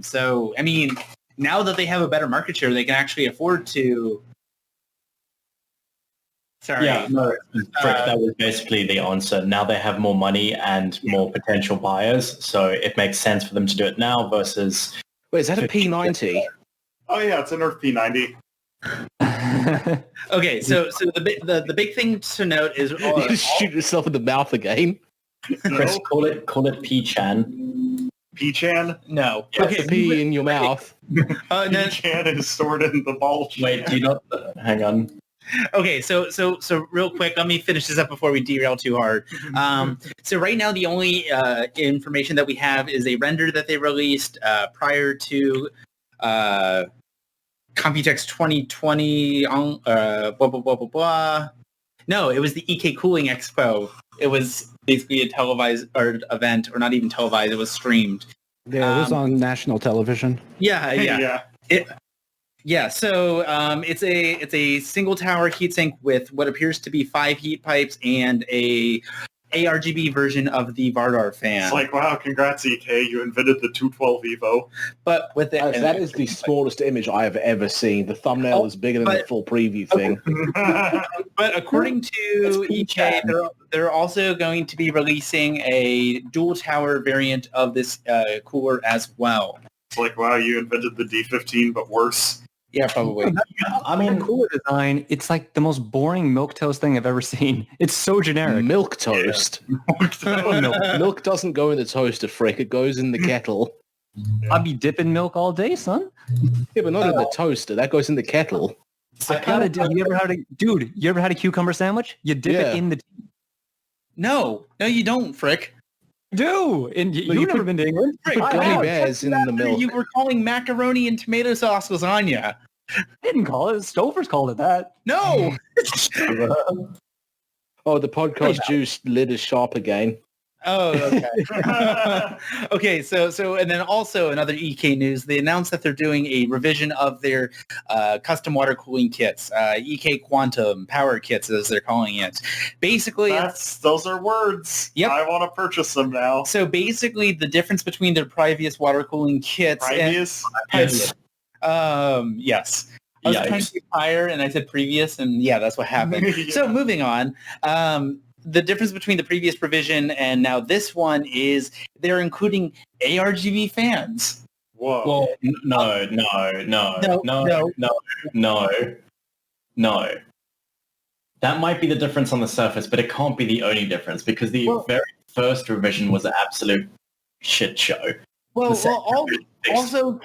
So, I mean, now that they have a better market share, they can actually afford to... Sorry. Yeah, no, that was basically the answer. Now they have more money and more potential buyers, so it makes sense for them to do it now versus... Wait, is that a P90? Oh yeah, it's an Earth P90. Okay, so the big thing to note is... You just shoot yourself in the mouth again. Chris, call it P-Chan. P-Chan? No. Put the P in your mouth. No. P-Chan is stored in the ball. Wait, do you not... Hang on. Okay, so real quick, let me finish this up before we derail too hard. So right now, the only information that we have is a render that they released prior to Computex 2020, blah, blah, blah, blah, blah. No, it was the EK Cooling Expo. It was basically a televised or event, or not even televised, it was streamed. Yeah, it was on national television. Yeah. So it's a single tower heatsink with what appears to be 5 heat pipes and a ARGB version of the Vardar fan. It's like, wow, congrats, EK, you invented the 212 Evo. But with the, That is the smallest image I have ever seen. The thumbnail is bigger than the full preview thing. But according to EK, they're also going to be releasing a dual tower variant of this cooler as well. It's like, wow, you invented the D15, but worse. Yeah, probably. I mean, cooler design. It's like the most boring milquetoast thing I've ever seen. It's so generic. Milk toast. Milk doesn't go in the toaster, frick. It goes in the kettle. I'd be dipping milk all day, son. Yeah, but not in the toaster. That goes in the kettle. You ever had a cucumber sandwich? You dip it in the No, you don't, frick. Do and you've never been to England. Put gummy bears in the milk. You were calling macaroni and tomato sauce lasagna. I didn't call it. Stouffer's called it that. No. Oh, the podcast juice lid is sharp again. Oh, okay. Okay, so and then also another EK news, they announced that they're doing a revision of their custom water cooling kits, EK Quantum Power Kits, as they're calling it. Basically, those are words. Yep. I want to purchase them now. So basically, the difference between their previous water cooling kits Previous? yes. I was trying to be higher, and I said previous, and yeah, that's what happened. Yeah. So moving on. The difference between the previous revision and now this one is they're including ARGB fans. Whoa. Well, no. That might be the difference on the surface, but it can't be the only difference because the very first revision was an absolute shit show. Also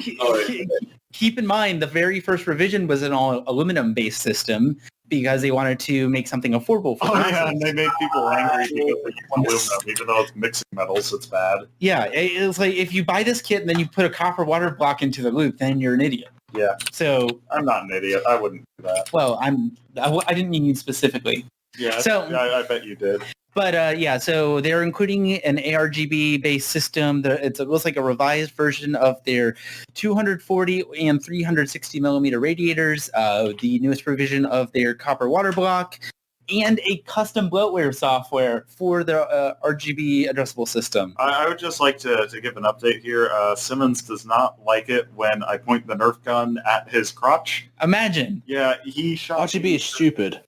keep in mind the very first revision was an all aluminum-based system because they wanted to make something affordable for masses. Yeah, and they made people angry because they use aluminum, even though it's mixing metals, it's bad. Yeah, it's like if you buy this kit and then you put a copper water block into the loop, then you're an idiot. Yeah. So I'm not an idiot. I wouldn't do that. well, I didn't mean you specifically. Yeah, So- I bet you did. But so they're including an ARGB-based system. It looks like a revised version of their 240 and 360 millimeter radiators, the newest revision of their copper water block, and a custom bloatware software for their RGB addressable system. I would just like to give an update here. Simmons does not like it when I point the Nerf gun at his crotch. Imagine. Yeah, he shot RGB is stupid.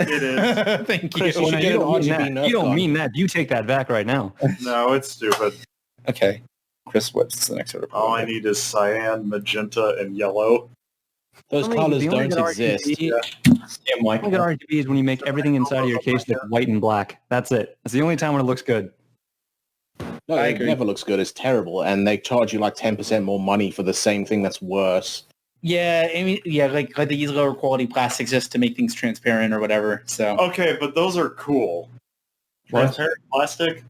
It is. Thank Chris, you. you should get an RGB You Nerf don't gun. mean that. You take that back right now. No, it's stupid. Okay. Chris, what's the next order? All I need is cyan, magenta, and yellow. Those Only- colors the only don't good exist. RGB Yeah, Mike. The only good RGB is when you make everything inside of your case look white and black. That's it. That's the only time when it looks good. No, I it agree. never looks good. It's terrible. And they charge you like 10% more money for the same thing that's worse. Yeah, I mean, like they use lower quality plastics just to make things transparent or whatever. So Okay, but those are cool. What? Transparent plastic?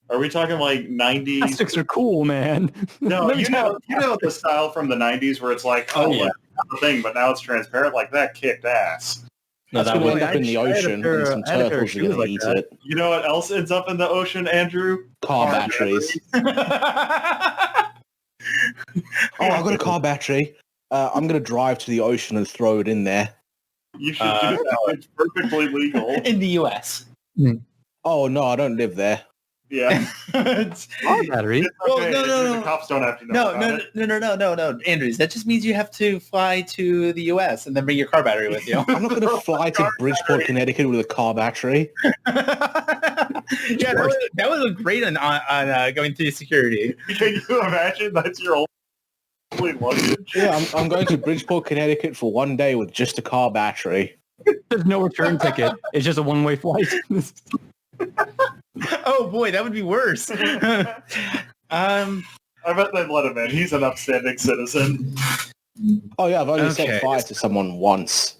Are we talking like 90s? Plastics are cool, man. No, Let me you tell know the style from the 90s where it's like, Oh, yeah. like, the thing, but now it's transparent. Like that kicked ass. No, That's that going was to end up in the I had a ocean, pair and of- some I had a pair of turtles are going shoes to like eat that. it. You know what else ends up in the ocean, Andrew? Car batteries. Oh, I've got a car battery. I'm going to drive to the ocean and throw it in there. You should do that. It's perfectly legal. in the U.S. Oh, no, I don't live there. Yeah. It's- Car battery. It's Well, okay. no. The cops don't have to know about it. No, Andrews. That just means you have to fly to the U.S. and then bring your car battery with you. I'm not going to fly to Bridgeport, Connecticut with a car battery. Yeah, that would look great on going through security. Can you imagine that's your only luggage? Yeah, I'm going to Bridgeport, Connecticut for one day with just a car battery. There's no return ticket. It's just a one-way flight. Oh boy, that would be worse. I bet they'd let him in. He's an upstanding citizen. Oh, yeah, I've only Okay. set fire to someone once.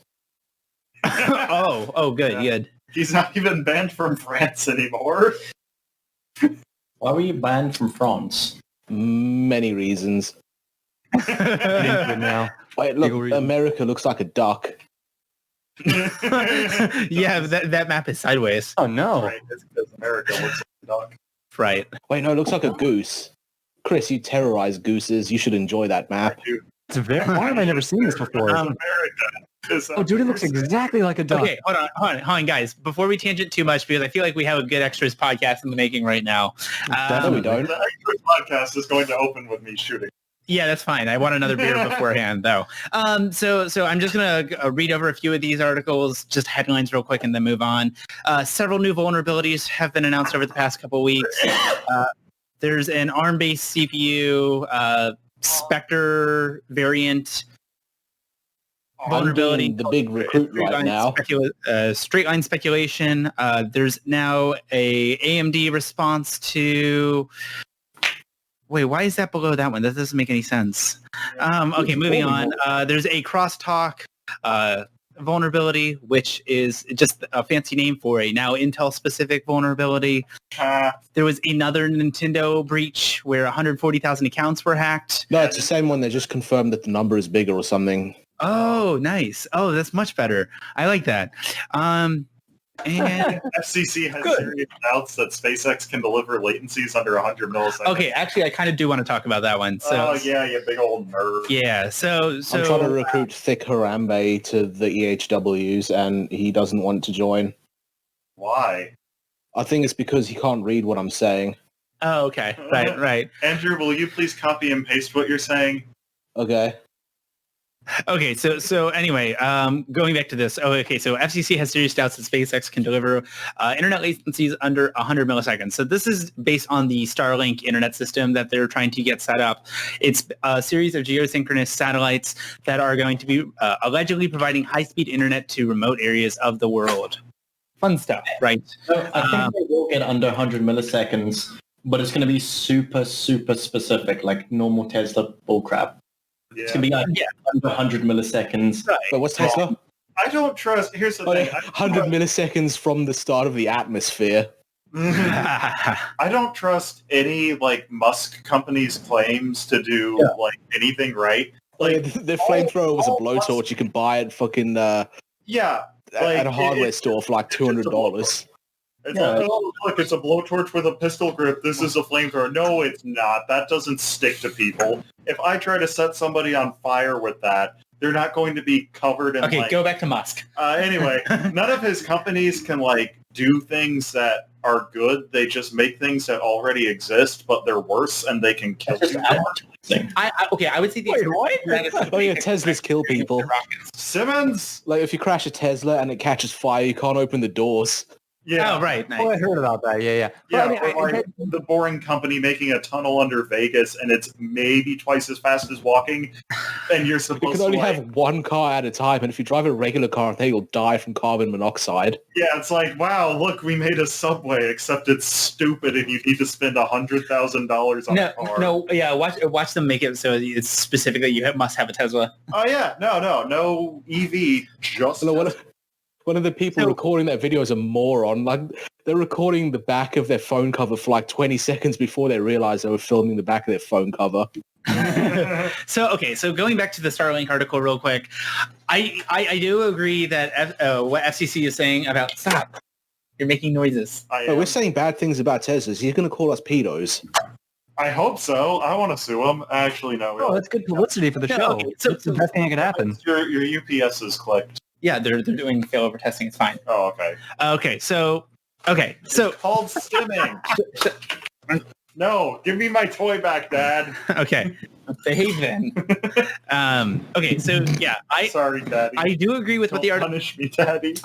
Good, good. He's not even banned from France anymore. Why were you banned from France? Many reasons. Getting into it now. Wait, Legal look, reasons. America looks like a duck. Yeah, that map is sideways. Oh no! Right, it's because America looks like a duck. Right. Wait, no, it looks like a goose. Chris, you terrorize gooses. You should enjoy that map. Dude, It's very. Why have I never seen this before? America. Is Oh, dude, it looks exactly like a duck. Okay, hold on, guys. Before we tangent too much, because I feel like we have a good extras podcast in the making right now. No, we don't. The Extras podcast is going to open with me shooting. Yeah, that's fine. I want another beer beforehand, though. So I'm just going to read over a few of these articles, just headlines real quick, and then move on. Several new vulnerabilities have been announced over the past couple of weeks. There's an ARM-based CPU, Spectre variant vulnerability. I'm doing the big recruit right now. Straight line speculation. There's now a AMD response to... Wait, why is that below that one? That doesn't make any sense. Okay, moving on. There's a crosstalk vulnerability, which is just a fancy name for a now Intel-specific vulnerability. There was another Nintendo breach where 140,000 accounts were hacked. No, it's the same one. They just confirmed that the number is bigger or something. Oh, nice. Oh, that's much better. I like that. And FCC has serious doubts that SpaceX can deliver latencies under 100 milliseconds. okay, actually, I kind of do want to talk about that one. So, Oh, yeah, you big old nerd. yeah. So I'm trying to recruit Thick Harambe to the EHWs, and he doesn't want to join. Why? I think it's because he can't read what I'm saying. Oh, okay. Right. Andrew, will you please copy and paste what you're saying? Okay. Okay, so anyway, going back to this. Oh, okay, so FCC has serious doubts that SpaceX can deliver internet latencies under 100 milliseconds. So this is based on the Starlink internet system that they're trying to get set up. It's a series of geosynchronous satellites that are going to be allegedly providing high-speed internet to remote areas of the world. Fun stuff, right? I think they will get under 100 milliseconds, but it's going to be super, super specific, like normal Tesla bullcrap. It's going to be like under 100 milliseconds. But what's Tesla? I don't trust... Here's the thing. 100 milliseconds from the start of the atmosphere. I don't trust any, like, Musk company's claims to do, like, anything right. Like, The flamethrower was a blowtorch. You can buy it fucking yeah. at a hardware store for like $200. It's like, oh, look, it's a blowtorch with a pistol grip. This is a flamethrower. No, it's not. That doesn't stick to people. If I try to set somebody on fire with that, they're not going to be covered in, Okay, like... go back to Musk. Anyway, none of his companies can, like, do things that are good. They just make things that already exist, but they're worse, and they can kill you. I would say the... Wait, what? Oh yeah, Teslas kill people. Simmons? Like if you crash a Tesla and it catches fire, you can't open the doors. Yeah. Oh, right. Nice. Oh, I heard about that. Yeah. Yeah, But, I mean, or like the boring company making a tunnel under Vegas, and it's maybe twice as fast as walking, and you're You supposed can only to, like... have one car at a time, and if you drive a regular car, I think you'll die from carbon monoxide. Yeah, it's like, wow, look, we made a subway, except it's stupid, and you need to spend $100,000 on a car. Watch them make it so it's specific that you must have a Tesla. Oh yeah, no EV, just... No, one of the people recording that video is a moron. Like, they're recording the back of their phone cover for like 20 seconds before they realized they were filming the back of their phone cover. So going back to the Starlink article real quick, I do agree that what FCC is saying about... Stop. You're making noises. But we're saying bad things about Teslas. He's going to call us pedos. I hope so. I want to sue him. Actually, no. Oh, that's good publicity for the show. Okay, so It's the best thing that could happen. Your UPS is clicked. Yeah, they're doing failover testing. It's fine. Oh, okay. So Called stimming. No, give me my toy back, Dad. okay, behave then. Okay, so yeah, Sorry, Daddy. I do agree with what the Don't article. punish me, Daddy.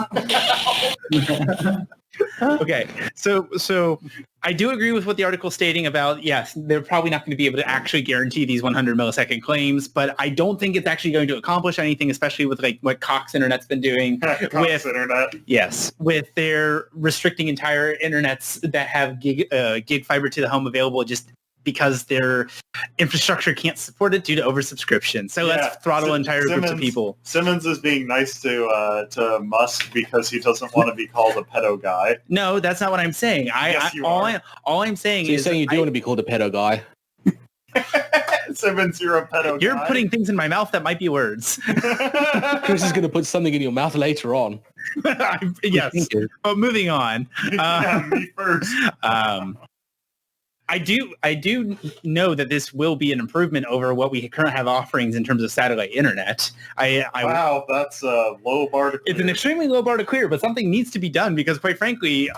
Okay, so I do agree with what the article stating about, yes, they're probably not going to be able to actually guarantee these 100 millisecond claims, but I don't think it's actually going to accomplish anything, especially with like what Cox Internet's been doing Cox Internet. Yes, with their restricting entire internets that have gig fiber to the home available just because their infrastructure can't support it due to oversubscription. So let's throttle entire groups of people. Simmons is being nice to Musk because he doesn't want to be called a pedo guy. No, that's not what I'm saying. Yes, you are. All I'm saying So you're is saying you do want to be called a pedo guy? Simmons, you're a pedo You're guy. putting things in my mouth that might be words. Chris is going to put something in your mouth later on. Yes. But moving on. Yeah, me first. I do know that this will be an improvement over what we currently have offerings in terms of satellite internet. Wow, that's a low bar to clear. It's an extremely low bar to clear, but something needs to be done because, quite frankly,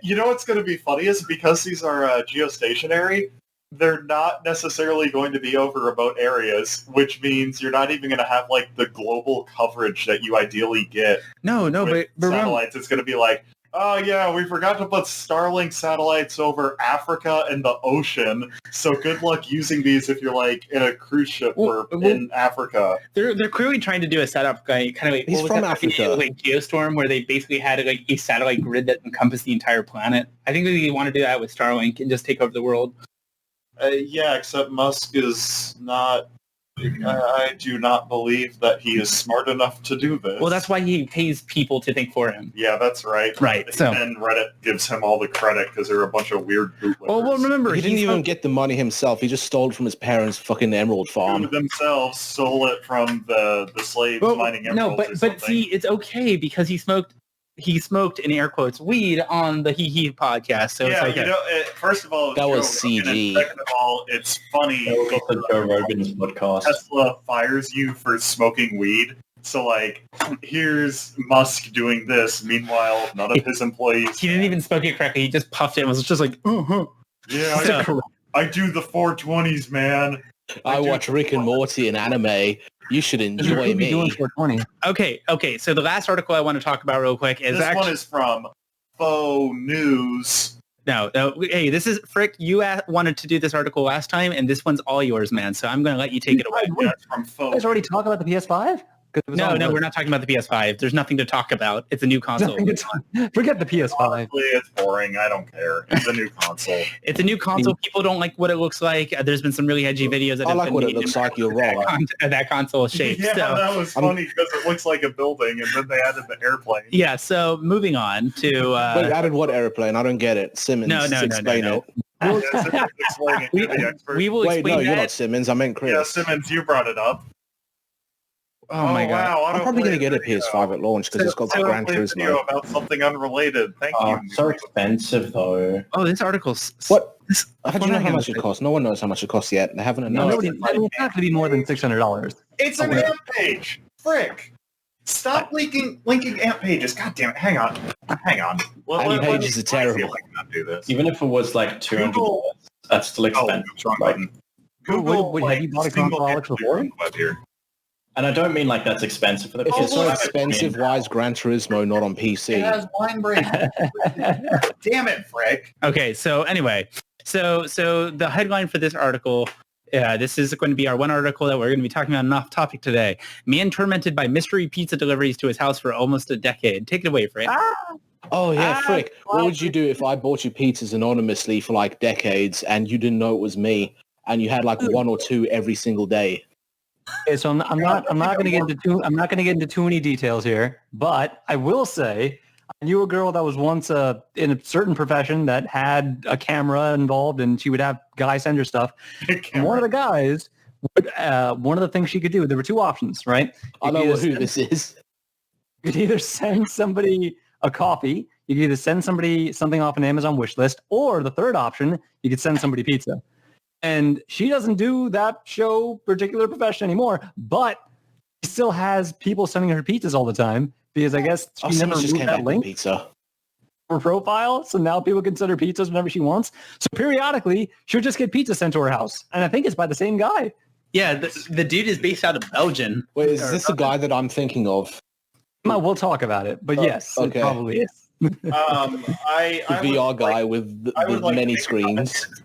You know what's going to be funny is because these are geostationary, they're not necessarily going to be over remote areas, which means you're not even going to have like the global coverage that you ideally get no, with but remember, satellites. It's going to be like, oh yeah, we forgot to put Starlink satellites over Africa and the ocean. So good luck using these if you're like in a cruise ship or in Africa. they're clearly trying to do a setup kind of like He's what was from that Africa. like Geostorm, where they basically had like a satellite grid that encompassed the entire planet. I think they want to do that with Starlink and just take over the world. Yeah, except Musk is not. I do not believe that he is smart enough to do this. Well, that's why he pays people to think for him. Yeah, that's right. Right, so- And Reddit gives him all the credit because they're a bunch of weird bootleggers. Well, remember, He didn't even get the money himself. He just stole it from his parents' fucking emerald Who farm. themselves stole it from the slaves mining emeralds or but something. see, it's okay because he smoked in air quotes weed on the Hee podcast. So yeah, it's okay. you know, first of all, That was Joe Rogan, CG. and second of all, it's funny. That was also Joe Rogan's podcast. Tesla fires you for smoking weed. So, like, here's Musk doing this. Meanwhile, none of his employees. He didn't even smoke it correctly. He just puffed it and was just like, Yeah, So- I do the 420s, man. I watch Rick and Morty and anime. You should enjoy me. Doing 420. Okay. So the last article I want to talk about real quick is This one is from Faux News. No. Hey, this is Frick. You wanted to do this article last time, and this one's all yours, man. So I'm going to let you take it away. That's from You Faux. guys already talk about the PS5? No, we're not talking about the PS5. There's nothing to talk about. It's a new console. Forget the PS5. Honestly, it's boring. I don't care. It's a new console. It's a new console. People don't like what it looks like. There's been some really edgy videos that I have like been what it made looks in like. You're wrong. that console shape. Yeah, So, that was funny because it looks like a building, and then they added the airplane. yeah. So moving on to Wait, added what airplane? I don't get it. Simmons, No. explain it. Yeah, Simmons, explain it. You're the expert. we will Wait, explain no, you're that. not Simmons. I meant Chris. Yeah, Simmons, you brought it up. Oh my god. Wow, I'm probably going to get a PS5 at launch because it's got the Gran video Turismo. about something unrelated. Thank Oh, you. so expensive though. Oh, this article's What? This, How do you know how much it costs? No one knows how much it costs yet. They haven't No, announced it's it. not going to be more than $600. It's an AMP page. Frick. Stop linking AMP pages. God damn it. Hang on. AMP pages are terrible. See if I can do this. Even if it was like $200, Google- that's still Oh, expensive. wrong button. Wait, have you bought a single console, Alex, before? entry web here. And I don't mean like that's expensive for the If it's so Oh, expensive, why is Gran Turismo not on It PC? has blind break. Damn it, Frick. Okay, so anyway, so the headline for this article, this is going to be our one article that we're going to be talking about an off topic today. Man tormented by mystery pizza deliveries to his house for almost a decade. Take it away, Frank. Oh yeah, frick. What would you do if I bought you pizzas anonymously for like decades and you didn't know it was me and you had like one or two every single day? Okay, so I'm not going to get into too many details here, but I will say I knew a girl that was once in a certain profession that had a camera involved, and she would have guys send her stuff. And one of the guys, one of the things she could do, there were two options, right? I know who this is. You could either send somebody a coffee, you could either send somebody something off an Amazon wish list, or the third option, you could send somebody pizza. And she doesn't do that particular profession anymore, but she still has people sending her pizzas all the time because I guess Oh, she never someone just moved came that back with link pizza. for profile. So now people can send her pizzas whenever she wants. So periodically, she'll just get pizza sent to her house. And I think it's by the same guy. Yeah, the dude is based out of Belgium. Wait, is this the guy that I'm thinking of? Well, we'll talk about it, but yes, okay. it probably is. I The VR guy with I would the like to many make a comment. screens.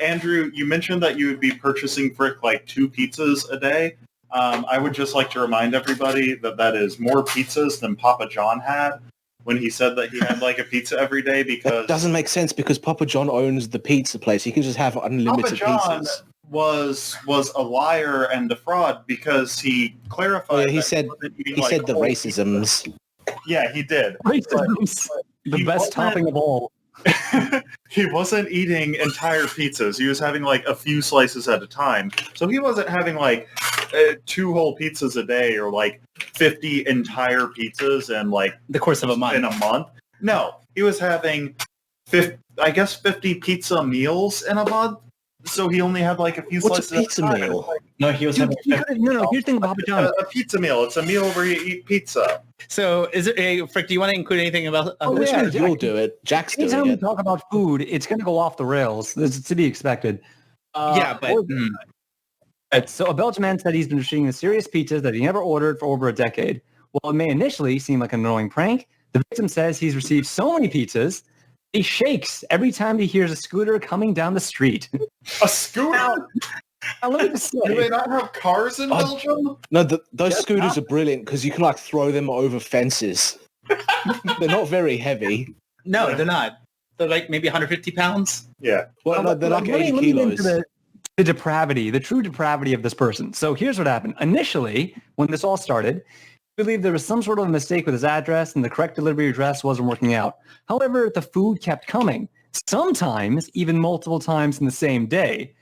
Andrew, you mentioned that you would be purchasing Frick like 2 pizzas a day. I would just like to remind everybody that is more pizzas than Papa John had when he said that he had like a pizza every day That because doesn't make sense because Papa John owns the pizza place. He can just have Papa unlimited John pizzas. was a liar and a fraud because he clarified. Oh, yeah, he that said wasn't eating, he like, said the whole racisms. pizza. Yeah, he did. Racism, the he best wasn't- topping of all. He wasn't eating entire pizzas. He was having like a few slices at a time. So he wasn't having like 2 whole pizzas a day or like 50 entire pizzas in like The course of a month. in a month. No, he was having 50 pizza meals in a month. So he only had like a few What's a slices pizza at a time. meal? No, he was Dude, having no, here's the thing about Papa John. A pizza meal. It's a meal where you eat pizza. So, is it? Hey, Frick, do you want to include anything about? Oh, Which yeah, means you'll do it. Jack's doing Anytime we it. talk about food, it's going to go off the rails. This is to be expected. Yeah, but So a Belgian man said he's been receiving the serious pizzas that he never ordered for over a decade. While it may initially seem like an annoying prank, the victim says he's received so many pizzas, he shakes every time he hears a scooter coming down the street. A scooter? Now, let me just Do they say, not have cars in Belgium? No, those scooters are brilliant because you can like throw them over fences. They're not very heavy. no, they're not. They're like maybe 150 pounds. Yeah. Well, no, they're like let me 80 get into kilos. the depravity, the true depravity of this person. So here's what happened. Initially, when this all started, he believed there was some sort of a mistake with his address and the correct delivery address wasn't working out. However, the food kept coming, sometimes even multiple times in the same day.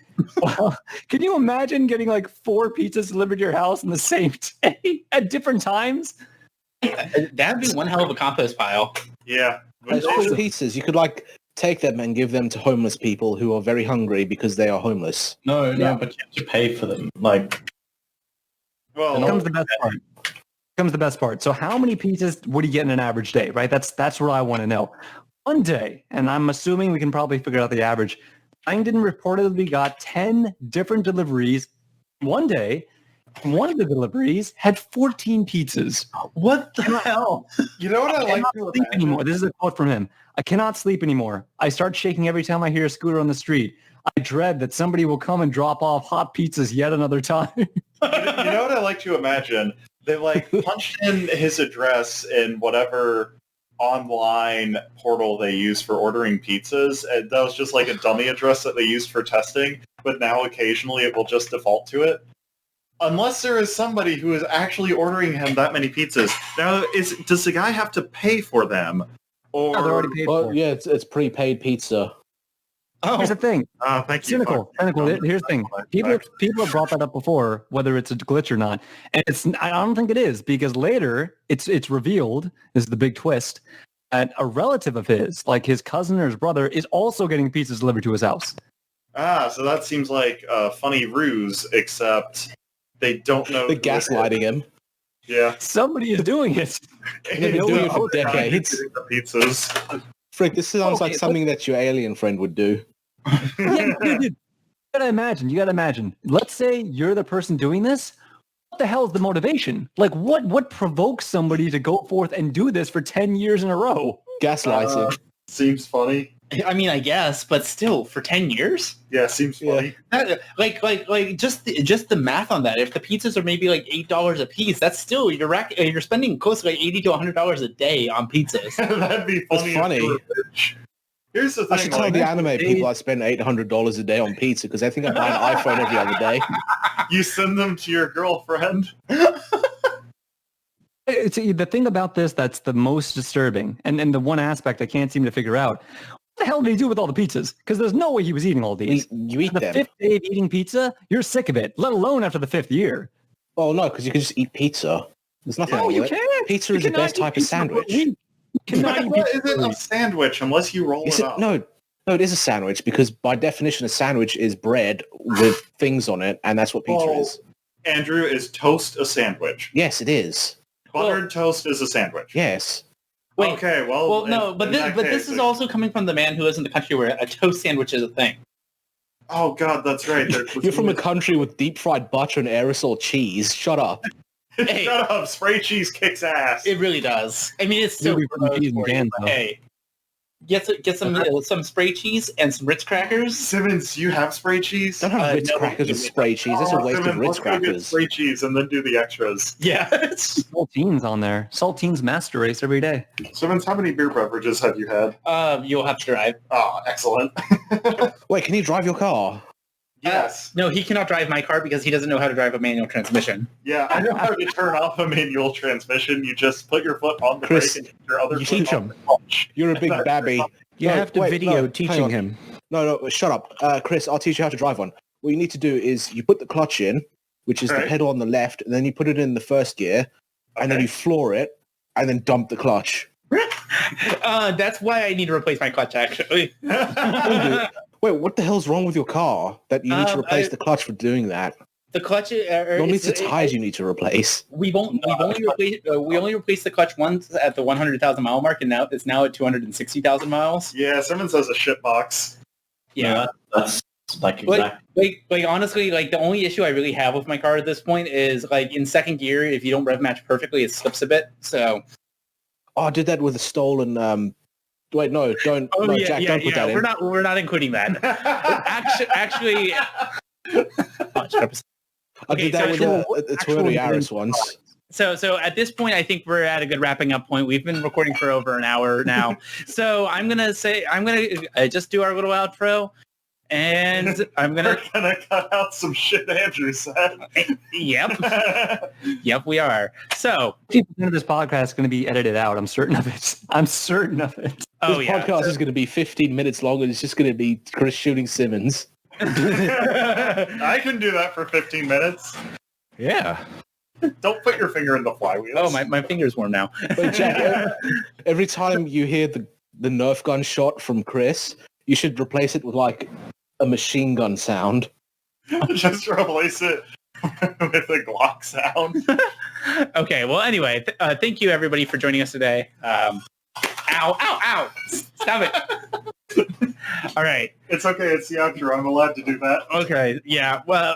Well, can you imagine getting like 4 pizzas delivered to your house in the same day at different times? That'd be one hell of a compost pile. Yeah. Those pizzas, you could like take them and give them to homeless people who are very hungry because they are homeless. No, but you have to pay for them. Like, Well, Here comes the best part. Here comes the best part. So how many pizzas would he get in an average day, right? That's what I want to know. One day, and I'm assuming we can probably figure out the average, Langdon reportedly got 10 different deliveries one day. One of the deliveries had 14 pizzas. What the hell? you know what I I like cannot to sleep imagine? anymore. This is a quote from him. I cannot sleep anymore. I start shaking every time I hear a scooter on the street. I dread that somebody will come and drop off hot pizzas yet another time. You know what I like to imagine? They like punched in his address in whatever online portal they use for ordering pizzas, and that was just like a dummy address that they used for testing, but now occasionally it will just default to it. Unless there is somebody who is actually ordering him that many pizzas. Now, does the guy have to pay for them? Or No, they're already paid Well, for. yeah, it's prepaid pizza. Oh, Here's the thing. thank you. Cynical. Here's the thing. People have brought that up before, whether it's a glitch or not, and I don't think it is, because later it's revealed, this is the big twist, that a relative of his, like his cousin or his brother, is also getting pizzas delivered to his house. So that seems like a funny ruse, except they don't know. They're who it is. gaslighting him. Yeah. Somebody is doing it. They've been doing it for decades. The pizzas. Frick, this sounds Okay, like something that your alien friend would do. Yeah, dude. You gotta imagine. Let's say you're the person doing this. What the hell is the motivation? Like, what provokes somebody to go forth and do this for 10 years in a row? Gaslighting. Seems funny. I mean, I guess, but still, for 10 years? Yeah, seems funny. That, like just the math on that. If the pizzas are maybe like $8 a piece, that's still you're spending close to like $80 to $100 a day on pizzas. That'd be It's funny. funny. Here's the I thing. should tell Like, the anime people I spend $800 a day on pizza because they think I buy an iPhone every other day. you send them to your girlfriend. It's the thing about this that's the most disturbing, and the one aspect I can't seem to figure out. What the hell did he do with all the pizzas? Because there's no way he was eating all these. You eat The them. 5th day of eating pizza, you're sick of it, let alone after the 5th year. Oh, no, because you can just eat pizza. There's nothing No, wrong you with it. can't. Pizza You is the cannot best eat type of pizza for a sandwich. week. You cannot eat What pizza is for a it a week. sandwich unless you roll Is it it? up? No, it is a sandwich because by definition, a sandwich is bread with things on it, and that's what pizza Oh. is. Andrew, is toast a sandwich? Yes, it is. Buttered toast is a sandwich. Yes. Wait, Okay, well... well, no, but in this, that but case, this is also coming from the man who lives in the country where a toast sandwich is a thing. Oh, God, that's right. You're from a country with deep fried butter and aerosol cheese. Shut up. Hey. Shut up. Spray cheese kicks ass. It really does. I mean, it's so Maybe from gross cheese and for you, cans, but though. hey, get some spray cheese and some Ritz crackers. Simmons, you have spray cheese? Don't have Ritz no, crackers we- with spray cheese. That's a waste Simmons, of Ritz let's go get crackers. spray cheese and then do the extras. Yeah. Saltines on there. Saltines master race every day. Simmons, how many beer beverages have you had? You'll have to drive. Oh, excellent. Wait, can you drive your car? Yes. No, he cannot drive my car because he doesn't know how to drive a manual transmission. Yeah, I know how to turn off a manual transmission. You just put your foot on the Chris, brake and put your other you foot teach on him. the clutch. You're a big babby. You No, have to wait, video no, hang teaching on. him. No, shut up. Chris, I'll teach you how to drive one. What you need to do is you put the clutch in, which is the Right. pedal on the left, and then you put it in the first gear, and then Okay. you floor it, and then dump the clutch. That's why I need to replace my clutch, actually. Wait, what the hell's wrong with your car that you need to replace the clutch for doing that? The clutch. Normally it's the tires you need to replace. We've only replaced the clutch once at the 100,000 mile mark, and now it's at 260,000 miles. Yeah, Simmons has a shit box. Yeah. That's like exactly. Like honestly, like the only issue I really have with my car at this point is like in second gear, if you don't rev match perfectly, it slips a bit. So Oh, I did that with a stolen. Wait, no, don't. oh no, yeah, Jack, yeah, don't put yeah. that in. We're not including that. Actually. I Okay, did that so with a Toyota Yaris once. So at this point, I think we're at a good wrapping up point. We've been recording for over an hour now. So I'm gonna just do our little outro, and I'm We're gonna. gonna cut out some shit Andrew said. Yep, we are. So 50% of this podcast is going to be edited out. I'm certain of it. I'm certain of it. oh This yeah. podcast is going to be 15 minutes long, and it's just going to be Chris shooting Simmons. I can do that for 15 minutes. Yeah. Don't put your finger in the flywheel. Oh, my finger's warm now. But Jack, every time you hear the Nerf gun shot from Chris, you should replace it with like a machine gun sound. Just replace it with a Glock sound. Okay. Well, anyway, thank you everybody for joining us today. Ow! Ow! Stop it. All right. It's okay. It's the outro. I'm allowed to do that. Okay. Yeah. Well,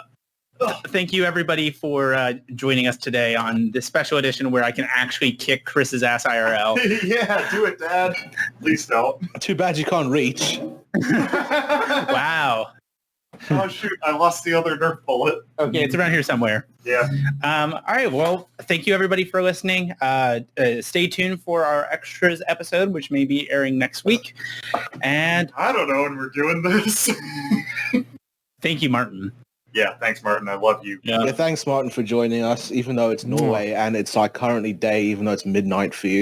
thank you everybody for joining us today on this special edition where I can actually kick Chris's ass IRL. Yeah, do it, Dad. Please don't. Too bad you can't reach. Wow. Oh shoot! I lost the other Nerf bullet. Okay, it's around here somewhere. Yeah. All right. Well, thank you everybody for listening. Stay tuned for our extras episode, which may be airing next week. And I don't know when we're doing this. thank you, Martin. Yeah. Thanks, Martin. I love you. Yeah, thanks, Martin, for joining us, even though it's Norway and it's like currently day, even though it's midnight for you.